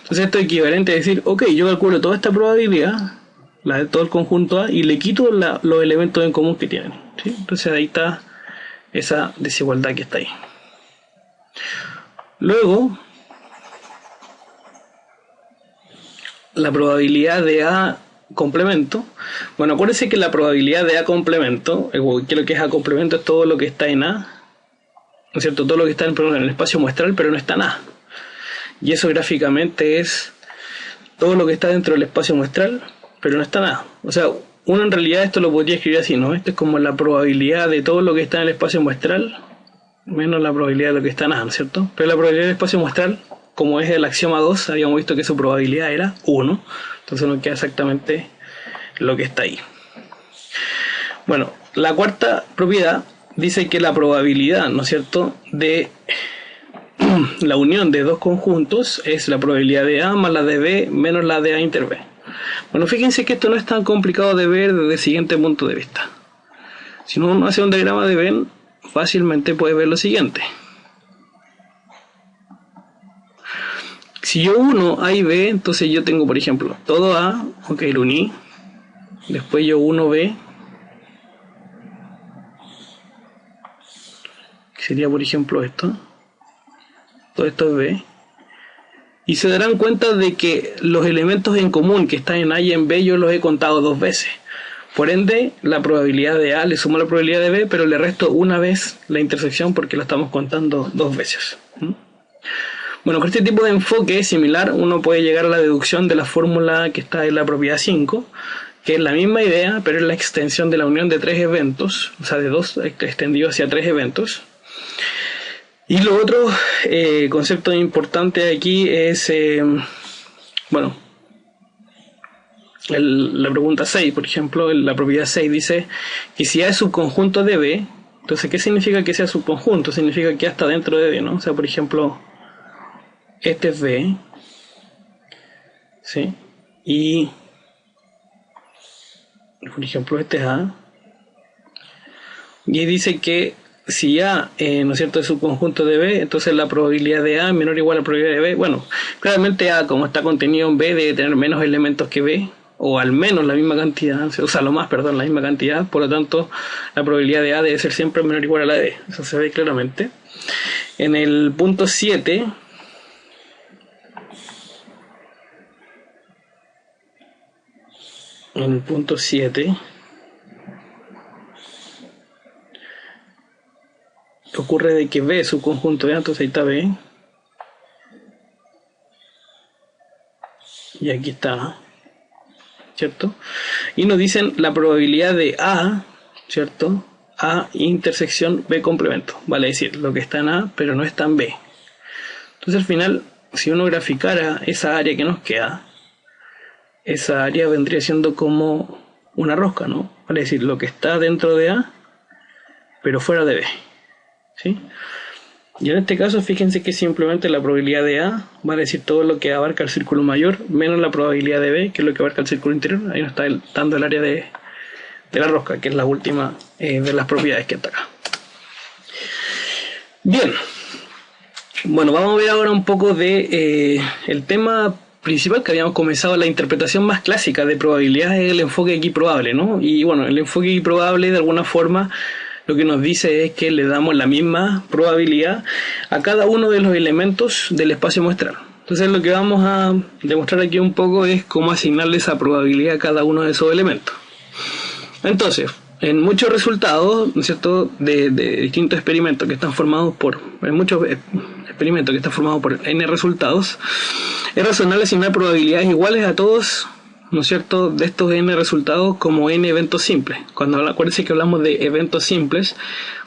Entonces esto es equivalente a decir, ok, yo calculo toda esta probabilidad, la de todo el conjunto A, y le quito los elementos en común que tienen, ¿sí? Entonces ahí está esa desigualdad que está ahí. Luego, la probabilidad de A complemento. Bueno, acuérdense que la probabilidad de A complemento, que lo que es A complemento es todo lo que está en A, ¿no es cierto? Todo lo que está en el espacio muestral, pero no está en A. Y eso gráficamente es todo lo que está dentro del espacio muestral, pero no está en A. O sea, uno en realidad esto lo podría escribir así, ¿no? Esto es como la probabilidad de todo lo que está en el espacio muestral, menos la probabilidad de lo que está en A, ¿no es cierto? Pero la probabilidad del espacio muestral, como es el axioma 2, habíamos visto que su probabilidad era 1, entonces nos queda exactamente lo que está ahí. Bueno, la cuarta propiedad dice que la probabilidad, ¿no es cierto?, de la unión de dos conjuntos es la probabilidad de A más la de B menos la de A inter B. Bueno, fíjense que esto no es tan complicado de ver desde el siguiente punto de vista. Si uno hace un diagrama de Venn, fácilmente puede ver lo siguiente. Si yo uno A y B, entonces yo tengo, por ejemplo, todo A, ok, lo uní, después yo uno B, que sería, por ejemplo, esto, todo esto es B, y se darán cuenta de que los elementos en común que están en A y en B yo los he contado dos veces. Por ende, la probabilidad de A le sumo la probabilidad de B, pero le resto una vez la intersección porque la estamos contando dos veces. Bueno, con este tipo de enfoque similar uno puede llegar a la deducción de la fórmula que está en la propiedad 5, que es la misma idea, pero es la extensión de la unión de tres eventos, o sea, de dos extendido hacia tres eventos. Y lo otro concepto importante aquí es, bueno, la pregunta 6, por ejemplo, la propiedad 6 dice que si A es subconjunto de B, entonces, ¿qué significa que sea subconjunto? Significa que A está dentro de B, ¿no? O sea, por ejemplo, este es B, ¿sí? Y, por ejemplo, este es A. Y dice que si A, ¿no es cierto?, es subconjunto de B, entonces la probabilidad de A es menor o igual a la probabilidad de B. Bueno, claramente A, como está contenido en B, debe tener menos elementos que B, o al menos la misma cantidad, o sea, la misma cantidad, por lo tanto, la probabilidad de A debe ser siempre menor o igual a la de B. Eso se ve claramente. En el punto 7, ocurre de que B es subconjunto de A, entonces ahí está B. Y aquí está, ¿cierto? Y nos dicen la probabilidad de A, ¿cierto? A intersección B complemento, vale decir, lo que está en A, pero no está en B. Entonces al final, si uno graficara esa área que nos queda, esa área vendría siendo como una rosca, ¿no? Vale decir, lo que está dentro de A, pero fuera de B, ¿sí? Y en este caso, fíjense que simplemente la probabilidad de A va a decir todo lo que abarca el círculo mayor, menos la probabilidad de B, que es lo que abarca el círculo interior. Ahí nos está dando el área de la rosca, que es la última de las propiedades que está acá. Bien. Bueno, vamos a ver ahora un poco de el tema principal que habíamos comenzado. La interpretación más clásica de probabilidades es el enfoque equiprobable, ¿no? Y bueno, el enfoque equiprobable de alguna forma lo que nos dice es que le damos la misma probabilidad a cada uno de los elementos del espacio muestral. Entonces lo que vamos a demostrar aquí un poco es cómo asignarle esa probabilidad a cada uno de esos elementos. Entonces, en muchos resultados, ¿no es cierto?, de distintos experimentos que están formados por, en muchos experimentos que están formados por n resultados, es razonable asignar probabilidades iguales a todos, ¿no es cierto?, de estos n resultados como n eventos simples. Acuérdense que hablamos de eventos simples,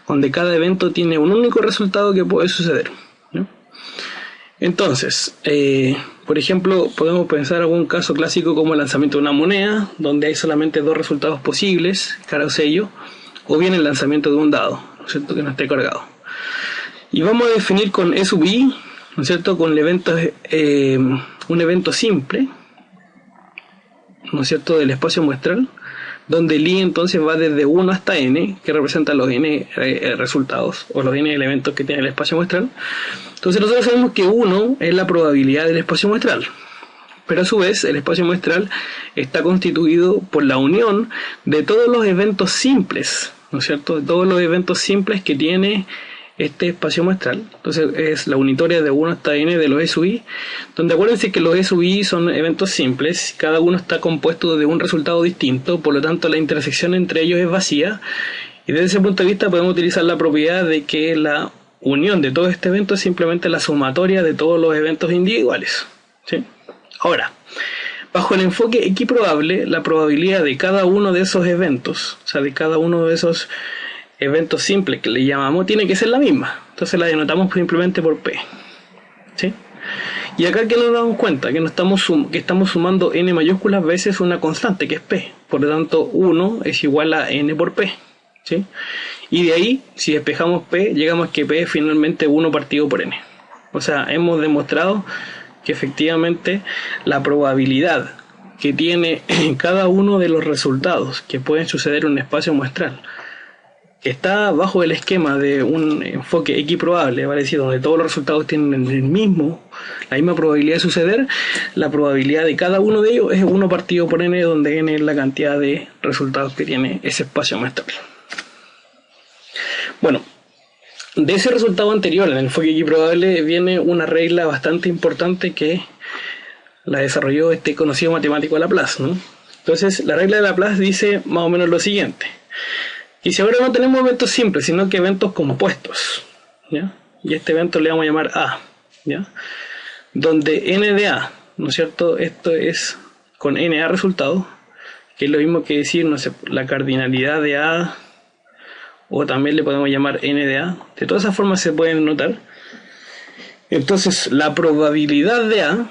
donde cada evento tiene un único resultado que puede suceder, ¿no? Entonces, por ejemplo, podemos pensar algún caso clásico como el lanzamiento de una moneda, donde hay solamente dos resultados posibles, cara o sello, o bien el lanzamiento de un dado, ¿no es cierto?, que no esté cargado. Y vamos a definir con E sub i, ¿no es cierto?, con el evento, un evento simple, ¿no es cierto?, del espacio muestral, donde el i entonces va desde 1 hasta n, que representa los n resultados, o los n elementos que tiene el espacio muestral. Entonces nosotros sabemos que 1 es la probabilidad del espacio muestral, pero a su vez el espacio muestral está constituido por la unión de todos los eventos simples, ¿no es cierto?, de todos los eventos simples que tiene este espacio muestral. Entonces es la unitoria de 1 hasta n de los E sub i, donde acuérdense que los E sub i son eventos simples, cada uno está compuesto de un resultado distinto, por lo tanto la intersección entre ellos es vacía, y desde ese punto de vista podemos utilizar la propiedad de que la unión de todo este evento es simplemente la sumatoria de todos los eventos individuales, ¿sí? Ahora, bajo el enfoque equiprobable, la probabilidad de cada uno de esos eventos, o sea, de cada uno de esos eventos simples que le llamamos, tiene que ser la misma. Entonces la denotamos simplemente por P, ¿sí? Y acá que nos damos cuenta que estamos sumando n mayúsculas veces una constante que es P. Por lo tanto 1 es igual a n por P, ¿sí? Y de ahí, si despejamos P, llegamos a que P es finalmente 1 partido por n. O sea, hemos demostrado que efectivamente la probabilidad que tiene cada uno de los resultados que pueden suceder en un espacio muestral, que está bajo el esquema de un enfoque equiprobable, ¿vale? Es decir, donde todos los resultados tienen la misma probabilidad de suceder, la probabilidad de cada uno de ellos es 1 partido por n, donde n es la cantidad de resultados que tiene ese espacio muestral. Bueno, de ese resultado anterior, en el enfoque equiprobable, viene una regla bastante importante que la desarrolló este conocido matemático Laplace, ¿no? Entonces, la regla de Laplace dice más o menos lo siguiente: y si ahora no tenemos eventos simples, sino que eventos compuestos, ¿ya? Y este evento le vamos a llamar A, ¿ya? Donde n de A, ¿no es cierto?, esto es con n a resultados, que es lo mismo que decir, no sé, la cardinalidad de A, o también le podemos llamar n de A. De todas esas formas se pueden notar. Entonces la probabilidad de A,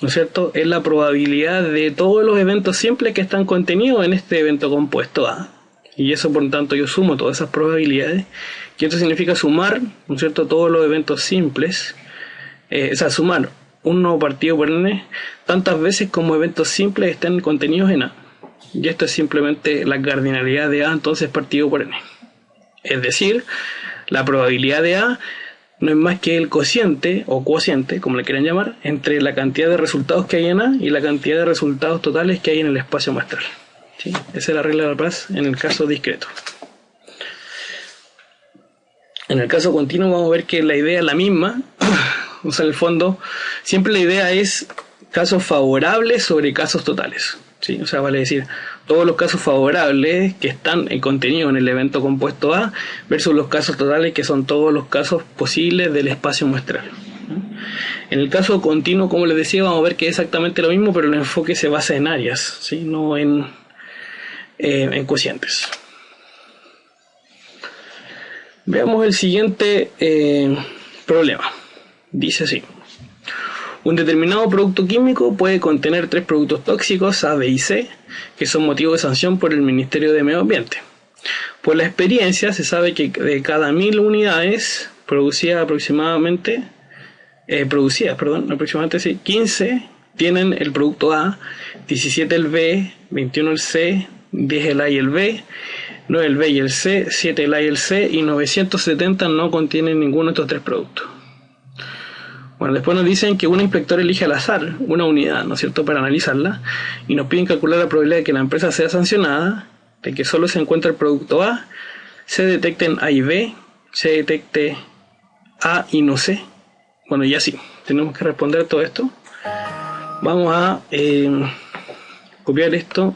¿no es cierto?, es la probabilidad de todos los eventos simples que están contenidos en este evento compuesto A. Y eso, por lo tanto, yo sumo todas esas probabilidades, que esto significa sumar, ¿no es cierto?, todos los eventos simples, o sea, sumar 1 partido por n tantas veces como eventos simples estén contenidos en A. Y esto es simplemente la cardinalidad de A, entonces partido por n. Es decir, la probabilidad de A no es más que el cociente, o cociente, como le quieran llamar, entre la cantidad de resultados que hay en A y la cantidad de resultados totales que hay en el espacio muestral. ¿Sí? Esa es la regla de Laplace en el caso discreto. En el caso continuo vamos a ver que la idea es la misma. O sea, en el fondo, siempre la idea es casos favorables sobre casos totales, ¿sí? O sea, vale decir, todos los casos favorables que están contenidos en el evento compuesto A versus los casos totales, que son todos los casos posibles del espacio muestral. En el caso continuo, como les decía, vamos a ver que es exactamente lo mismo, pero el enfoque se basa en áreas, ¿sí?, no en cocientes. Veamos el siguiente problema. Dice así: un determinado producto químico puede contener 3 productos tóxicos A, B y C, que son motivo de sanción por el Ministerio de Medio Ambiente. Por la experiencia se sabe que de cada 1000 unidades aproximadamente sí, 15 tienen el producto A, 17 el B, 21 el C, 10 el A y el B, 9 el B y el C, 7 el A y el C, y 970 no contienen ninguno de estos tres productos. Bueno, después nos dicen que un inspector elige al azar una unidad, ¿no es cierto?, para analizarla, y nos piden calcular la probabilidad de que la empresa sea sancionada, de que solo se encuentre el producto A, se detecten A y B, se detecte A y no C. Bueno, y así, tenemos que responder todo esto. Vamos a copiar esto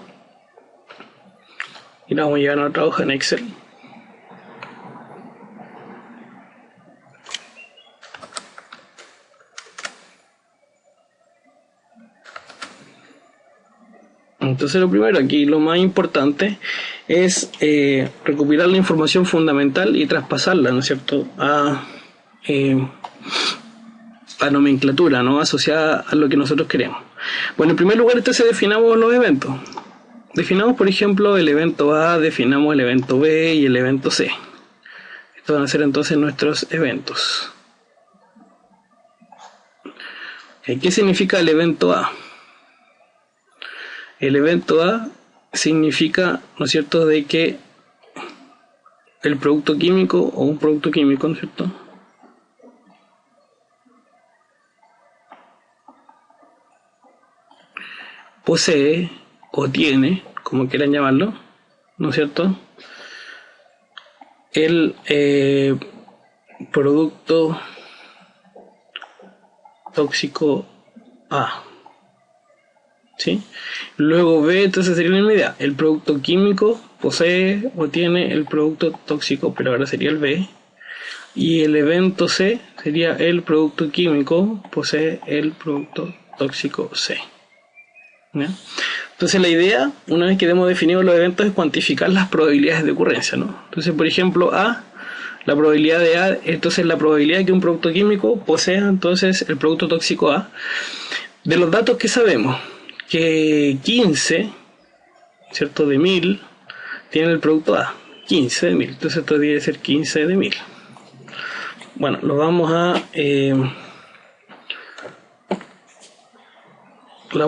y lo vamos a llevar a otra hoja en Excel. Entonces lo primero aquí, lo más importante es recopilar la información fundamental y traspasarla, ¿no es cierto?, a nomenclatura, ¿no?, asociada a lo que nosotros queremos. Bueno, en primer lugar, entonces definamos los eventos. Definamos, por ejemplo, el evento A, definamos el evento B y el evento C. Estos van a ser entonces nuestros eventos. ¿Qué significa el evento A? El evento A significa, ¿no es cierto?, de que el producto químico o un producto químico, ¿no es cierto?, posee o tiene, como quieran llamarlo, ¿no es cierto?, el producto tóxico A. ¿Sí? Luego B, entonces sería la misma idea. El producto químico posee o tiene el producto tóxico, pero ahora sería el B. Y el evento C sería el producto químico posee el producto tóxico C. ¿Ya? Entonces la idea, una vez que hemos definido los eventos, es cuantificar las probabilidades de ocurrencia, ¿no? Entonces, por ejemplo, A, la probabilidad de A, entonces la probabilidad de que un producto químico posea entonces el producto tóxico A. De los datos que sabemos, que 15, ¿cierto?, de 1000 tiene el producto A, 15 de 1000, entonces esto debe ser 15 de 1000. Bueno, lo vamos a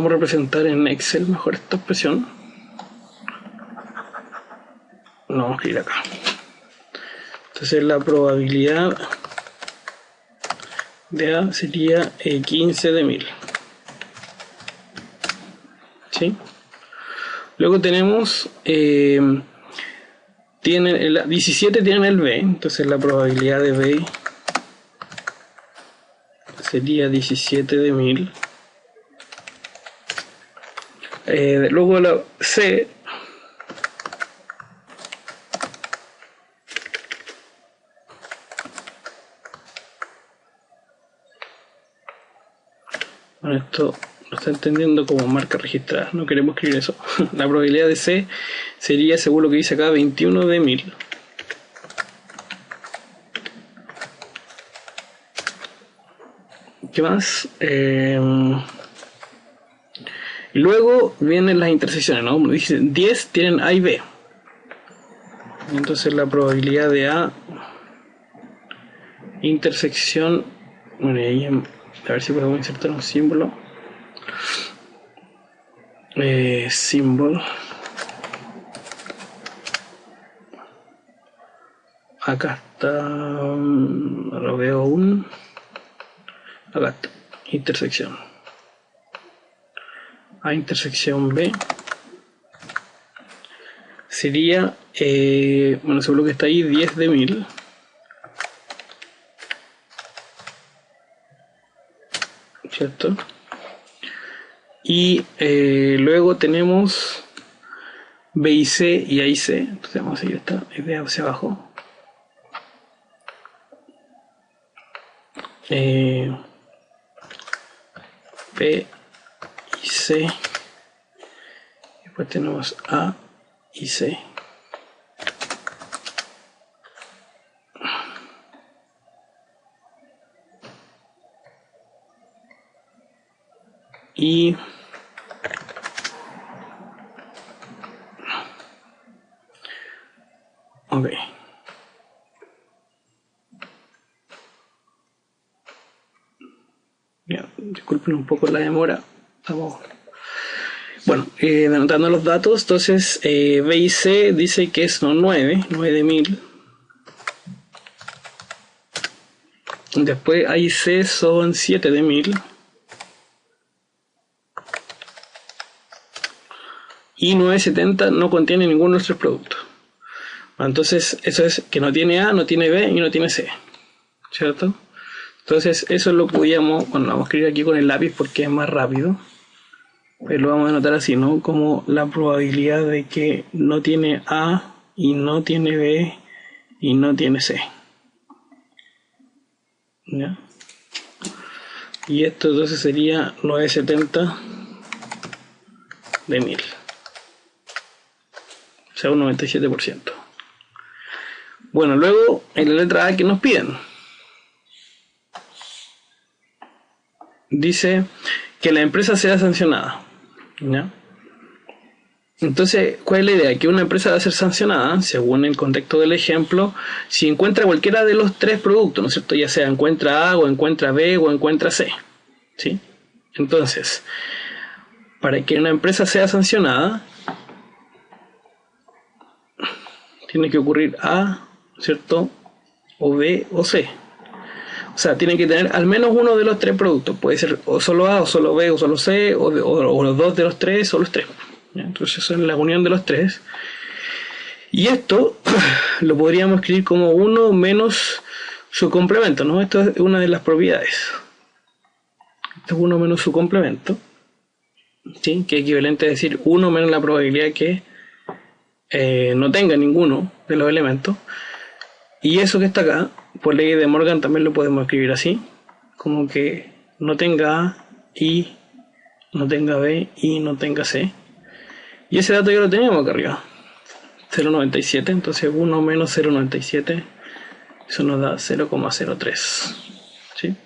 representar en Excel, mejor esta expresión. Lo vamos a escribir acá. Entonces la probabilidad de A sería 15 de 1000. ¿Sí? Luego tenemos 17 tienen el B, entonces la probabilidad de B sería 17 de 1000. Luego la C bueno, esto lo está entendiendo como marca registrada, no queremos escribir eso. La probabilidad de C sería, según lo que dice acá, 21 de 1000. ¿Qué más? Y luego vienen las intersecciones, ¿no? Como dicen, 10 tienen A y B. Entonces la probabilidad de A intersección, bueno, ahí a ver si podemos insertar un símbolo. Símbolo. Acá está, lo veo aún. Acá está, intersección. A intersección B sería, bueno, según lo que está ahí, 10 de 1000. ¿Cierto? Y luego tenemos B y C y A y C. Entonces vamos a seguir esta idea hacia abajo. B y C. Después tenemos A y C. Y ok. disculpen un poco la demora. Estamos... Bueno, anotando los datos, entonces B y C dice que son 9 de 1000. Después A y C son 7 de 1000. Y 970 no contiene ninguno de los tres productos. Entonces eso es que no tiene A, no tiene B y no tiene C, ¿cierto? Entonces eso lo podíamos, bueno, vamos a escribir aquí con el lápiz porque es más rápido, pero lo vamos a anotar así, ¿no? Como la probabilidad de que no tiene A y no tiene B y no tiene C, ¿ya? Y esto entonces sería 970 de 1000, o sea un 97%. Bueno, luego en la letra A que nos piden, dice que la empresa sea sancionada, ¿ya? Entonces, ¿cuál es la idea? Que una empresa va a ser sancionada, según el contexto del ejemplo, si encuentra cualquiera de los tres productos, ¿no es cierto? Ya sea encuentra A, o encuentra B, o encuentra C, ¿sí? Entonces, para que una empresa sea sancionada, tiene que ocurrir A, ¿cierto? O B o C. O sea, tiene que tener al menos uno de los tres productos. Puede ser o solo A, o solo B, o solo C, o los dos de los tres, o los tres. ¿Ya? Entonces eso es la unión de los tres. Y esto lo podríamos escribir como 1 menos su complemento, ¿no? Esto es una de las propiedades. Esto es 1 menos su complemento, ¿sí? Que es equivalente a decir 1 menos la probabilidad que no tenga ninguno de los elementos. Y eso que está acá, por ley de Morgan también lo podemos escribir así, como que no tenga A y no tenga B y no tenga C. Y ese dato ya lo teníamos acá arriba, 0,97, entonces 1 menos 0,97, eso nos da 0,03, ¿sí?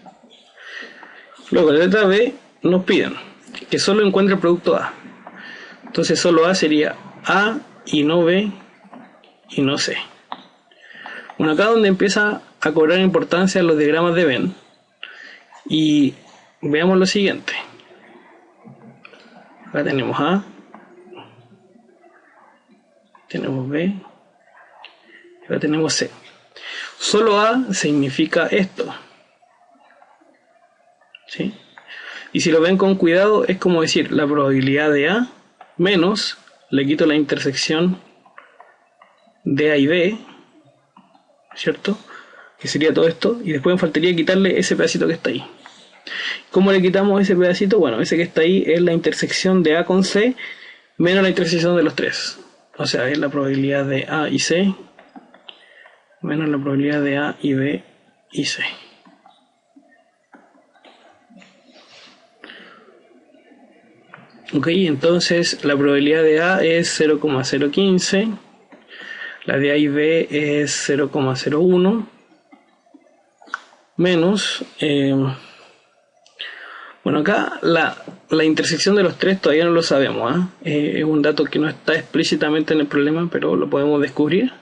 Luego la letra B nos piden que solo encuentre el producto A. Entonces solo A sería A y no B y no C. Bueno, acá donde empieza a cobrar importancia los diagramas de Venn. Y veamos lo siguiente. Acá tenemos A, tenemos B, acá tenemos C. Solo A significa esto, ¿sí? Y si lo ven con cuidado, es como decir la probabilidad de A menos, le quito la intersección de A y B, ¿cierto? Que sería todo esto, y después me faltaría quitarle ese pedacito que está ahí. ¿Cómo le quitamos ese pedacito? Bueno, ese que está ahí es la intersección de A con C menos la intersección de los tres. O sea, es la probabilidad de A y C menos la probabilidad de A y B y C. Ok, entonces la probabilidad de A es 0,015, la de A y B es 0,01 menos, bueno, acá la intersección de los tres todavía no lo sabemos, es un dato que no está explícitamente en el problema, pero lo podemos descubrir.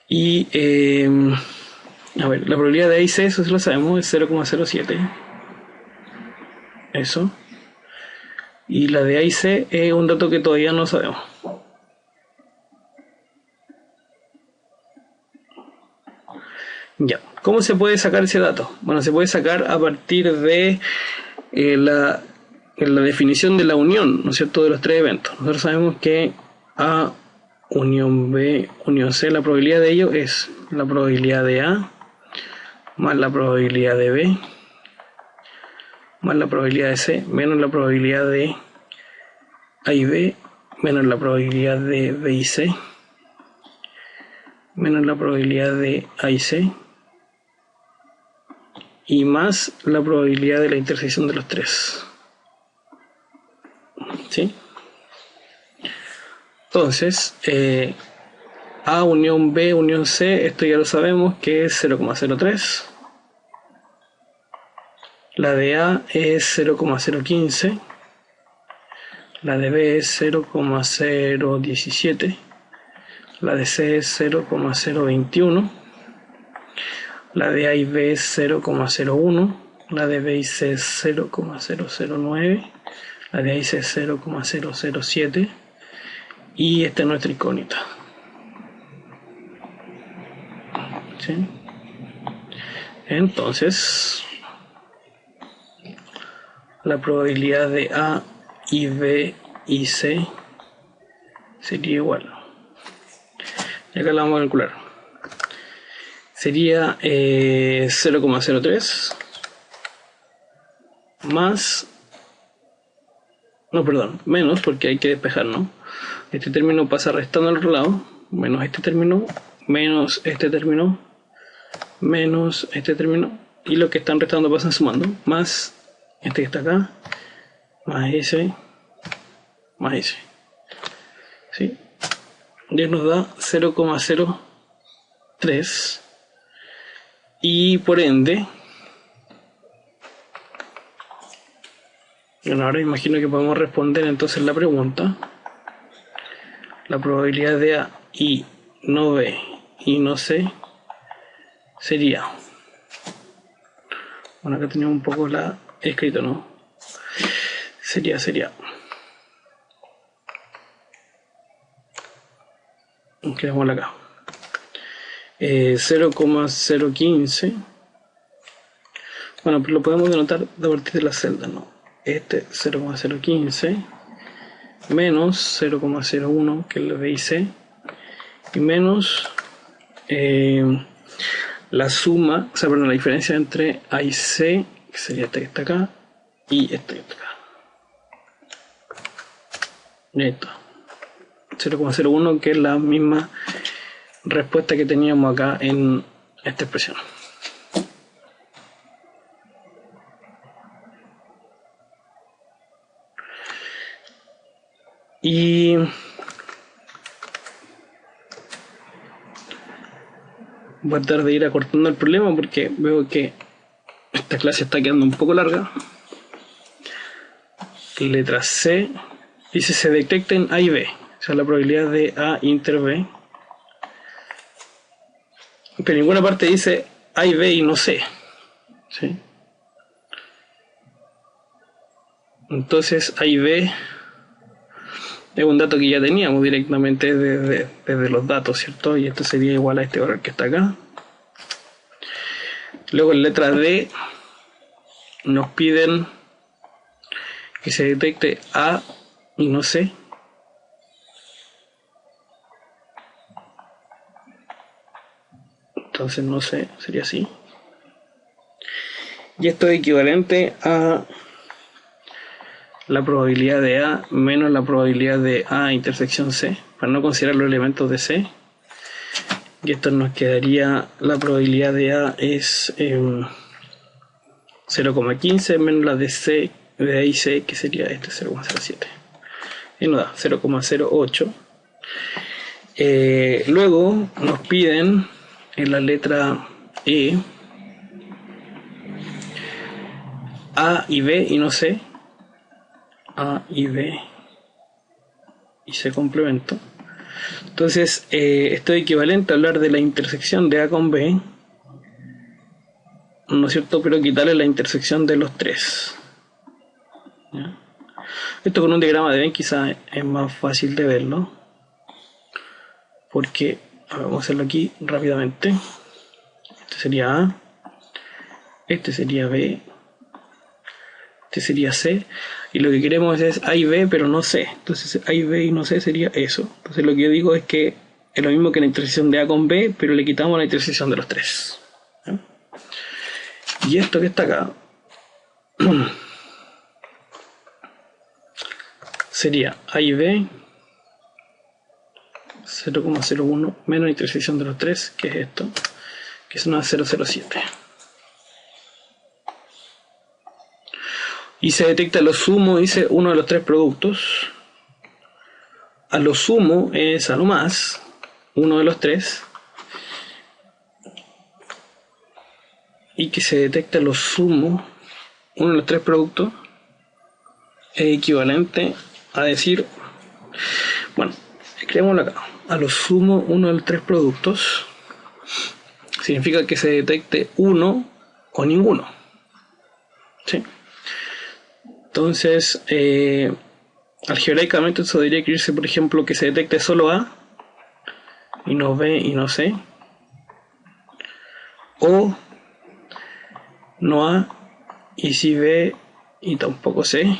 Y a ver, la probabilidad de A y C, eso sí lo sabemos, es 0,07, eso. Y la de A y C es un dato que todavía no sabemos. Ya, ¿cómo se puede sacar ese dato? Bueno, se puede sacar a partir de la definición de la unión, ¿no es cierto?, de los tres eventos. Nosotros sabemos que A unión B unión C, la probabilidad de ello es la probabilidad de A más la probabilidad de B más la probabilidad de C menos la probabilidad de A y B menos la probabilidad de B y C menos la probabilidad de A y C y más la probabilidad de la intersección de los tres, ¿sí? Entonces A unión B unión C, esto ya lo sabemos que es 0,03, la de A es 0,015, la de B es 0,017, la de C es 0,021, la de A y B es 0,01, la de B y C es 0,009, la de A y C es 0,007 y esta es nuestra incógnita. ¿Sí? Entonces la probabilidad de A y B y C sería igual. Y acá la vamos a calcular. Sería 0,03 más, no, perdón, menos, porque hay que despejar, ¿no? Este término pasa restando al otro lado, menos este término, menos este término, menos este término, y lo que están restando pasan sumando, más este que está acá, más ese, ¿sí? Y nos da 0,03 y por ende, bueno, ahora imagino que podemos responder entonces la pregunta. La probabilidad de A y no B y no C sería, bueno, acá tenemos un poco la escrito, ¿no? Sería quedémosla acá, 0,015. Bueno, pero lo podemos denotar a partir de la celda, ¿no? Este 0,015 menos 0,01, que es la B y C, y menos la suma, o sea, perdón, la diferencia entre A y C, que sería este que está acá, y este que está acá. Y ahí está. 0,01, que es la misma respuesta que teníamos acá en esta expresión. Y voy a tratar de ir acortando el problema porque veo que esta clase está quedando un poco larga. Letra C dice se detecten A y B, o sea, la probabilidad de A inter B, pero en ninguna parte dice A y B y no C, ¿sí? Entonces A y B es un dato que ya teníamos directamente desde los datos, ¿cierto? Y esto sería igual a este valor que está acá. Luego en letra D nos piden que se detecte A y no C. Entonces no sé, sería así. Y esto es equivalente a la probabilidad de A menos la probabilidad de A intersección C, para no considerar los elementos de C. Y esto nos quedaría, la probabilidad de A es 0,15 menos la de C, de A y C, que sería este 0,07. Y nos da 0,08. Luego nos piden en la letra E A y B y no C. A y B y C complemento. Entonces esto es equivalente a hablar de la intersección de A con B, ¿no es cierto? Pero quitarle la intersección de los tres, ¿ya? Esto con un diagrama de Venn quizá es más fácil de verlo, porque vamos a hacerlo aquí rápidamente. Este sería A, este sería B, este sería C, y lo que queremos es A y B pero no C. Entonces A y B y no C sería eso. Entonces lo que yo digo es que es lo mismo que la intersección de A con B, pero le quitamos la intersección de los tres, ¿ya? Y esto que está acá sería A y B 0,01 menos la intersección de los tres, que es esto, que es una 0,07. Y se detecta a lo sumo, dice, uno de los tres productos. A lo sumo es a lo más, uno de los tres. Y que se detecta a lo sumo, uno de los tres productos, es equivalente a decir, bueno, escribámoslo acá. A lo sumo, uno de los tres productos significa que se detecte uno o ninguno. ¿Sí? Entonces, algebraicamente eso debería escribirse, por ejemplo, que se detecte solo A y no B y no C, o no A y sí B y tampoco C,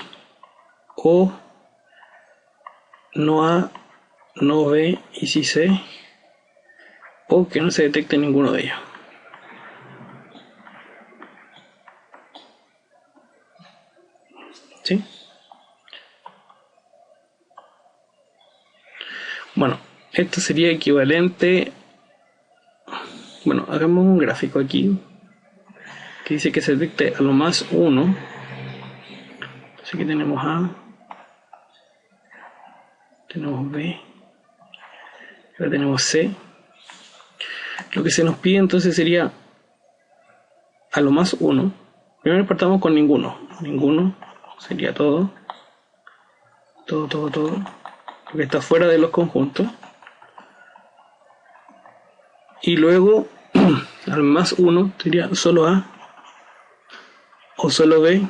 o no A, no B y sí C, o que no se detecte ninguno de ellos. ¿Sí? Bueno, esto sería equivalente. Bueno, hagamos un gráfico aquí que dice que se detecte a lo más 1. Así que tenemos A, tenemos B, ahora tenemos C. Lo que se nos pide entonces sería a lo más 1. Primero partamos con ninguno. Ninguno sería todo. Todo. Lo que está fuera de los conjuntos. Y luego al más 1 sería solo A o solo B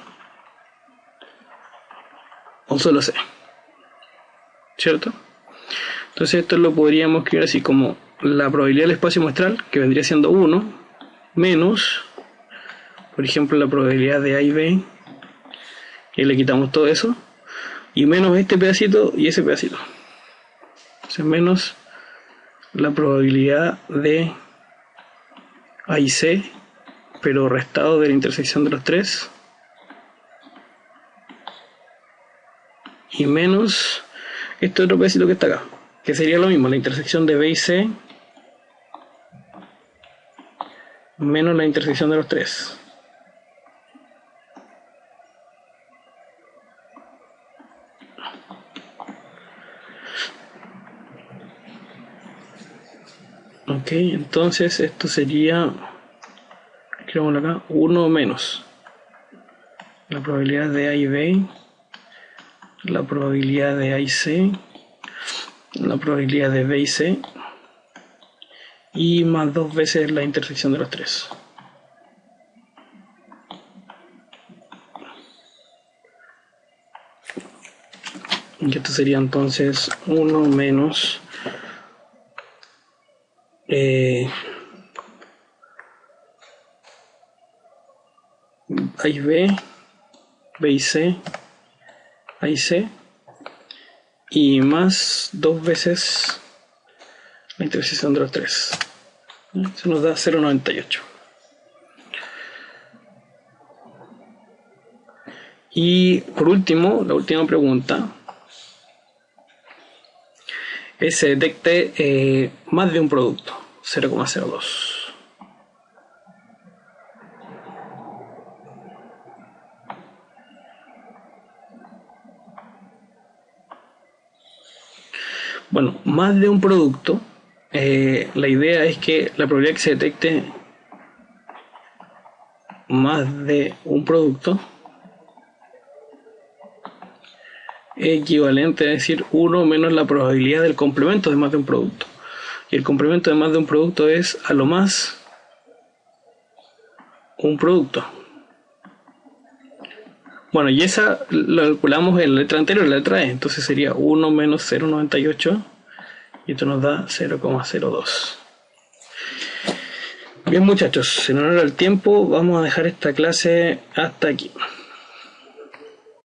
o solo C. ¿Cierto? Entonces esto lo podríamos escribir así como la probabilidad del espacio muestral, que vendría siendo 1, menos, por ejemplo, la probabilidad de A y B, y le quitamos todo eso, y menos este pedacito y ese pedacito. Entonces menos la probabilidad de A y C, pero restado de la intersección de los tres, y menos este otro pedacito que está acá, que sería lo mismo, la intersección de B y C menos la intersección de los tres. Ok, entonces esto sería, escribámoslo acá, 1 menos la probabilidad de A y B, la probabilidad de A y C, la probabilidad de B y C, y más 2 veces la intersección de los tres. Y esto sería entonces 1 menos A y B, B y C, A y C, y más 2 veces la intersección de los tres. Eso nos da 0,98. Y por último, la última pregunta es se detecte más de un producto, 0,02. Bueno, más de un producto, la idea es que la probabilidad que se detecte más de un producto es equivalente a decir 1 menos la probabilidad del complemento de más de un producto. Y el complemento de más de un producto es a lo más un producto. Bueno, y esa la calculamos en la letra anterior, la letra E. Entonces sería 1 menos 0,98 y esto nos da 0,02. Bien muchachos, en honor al tiempo vamos a dejar esta clase hasta aquí.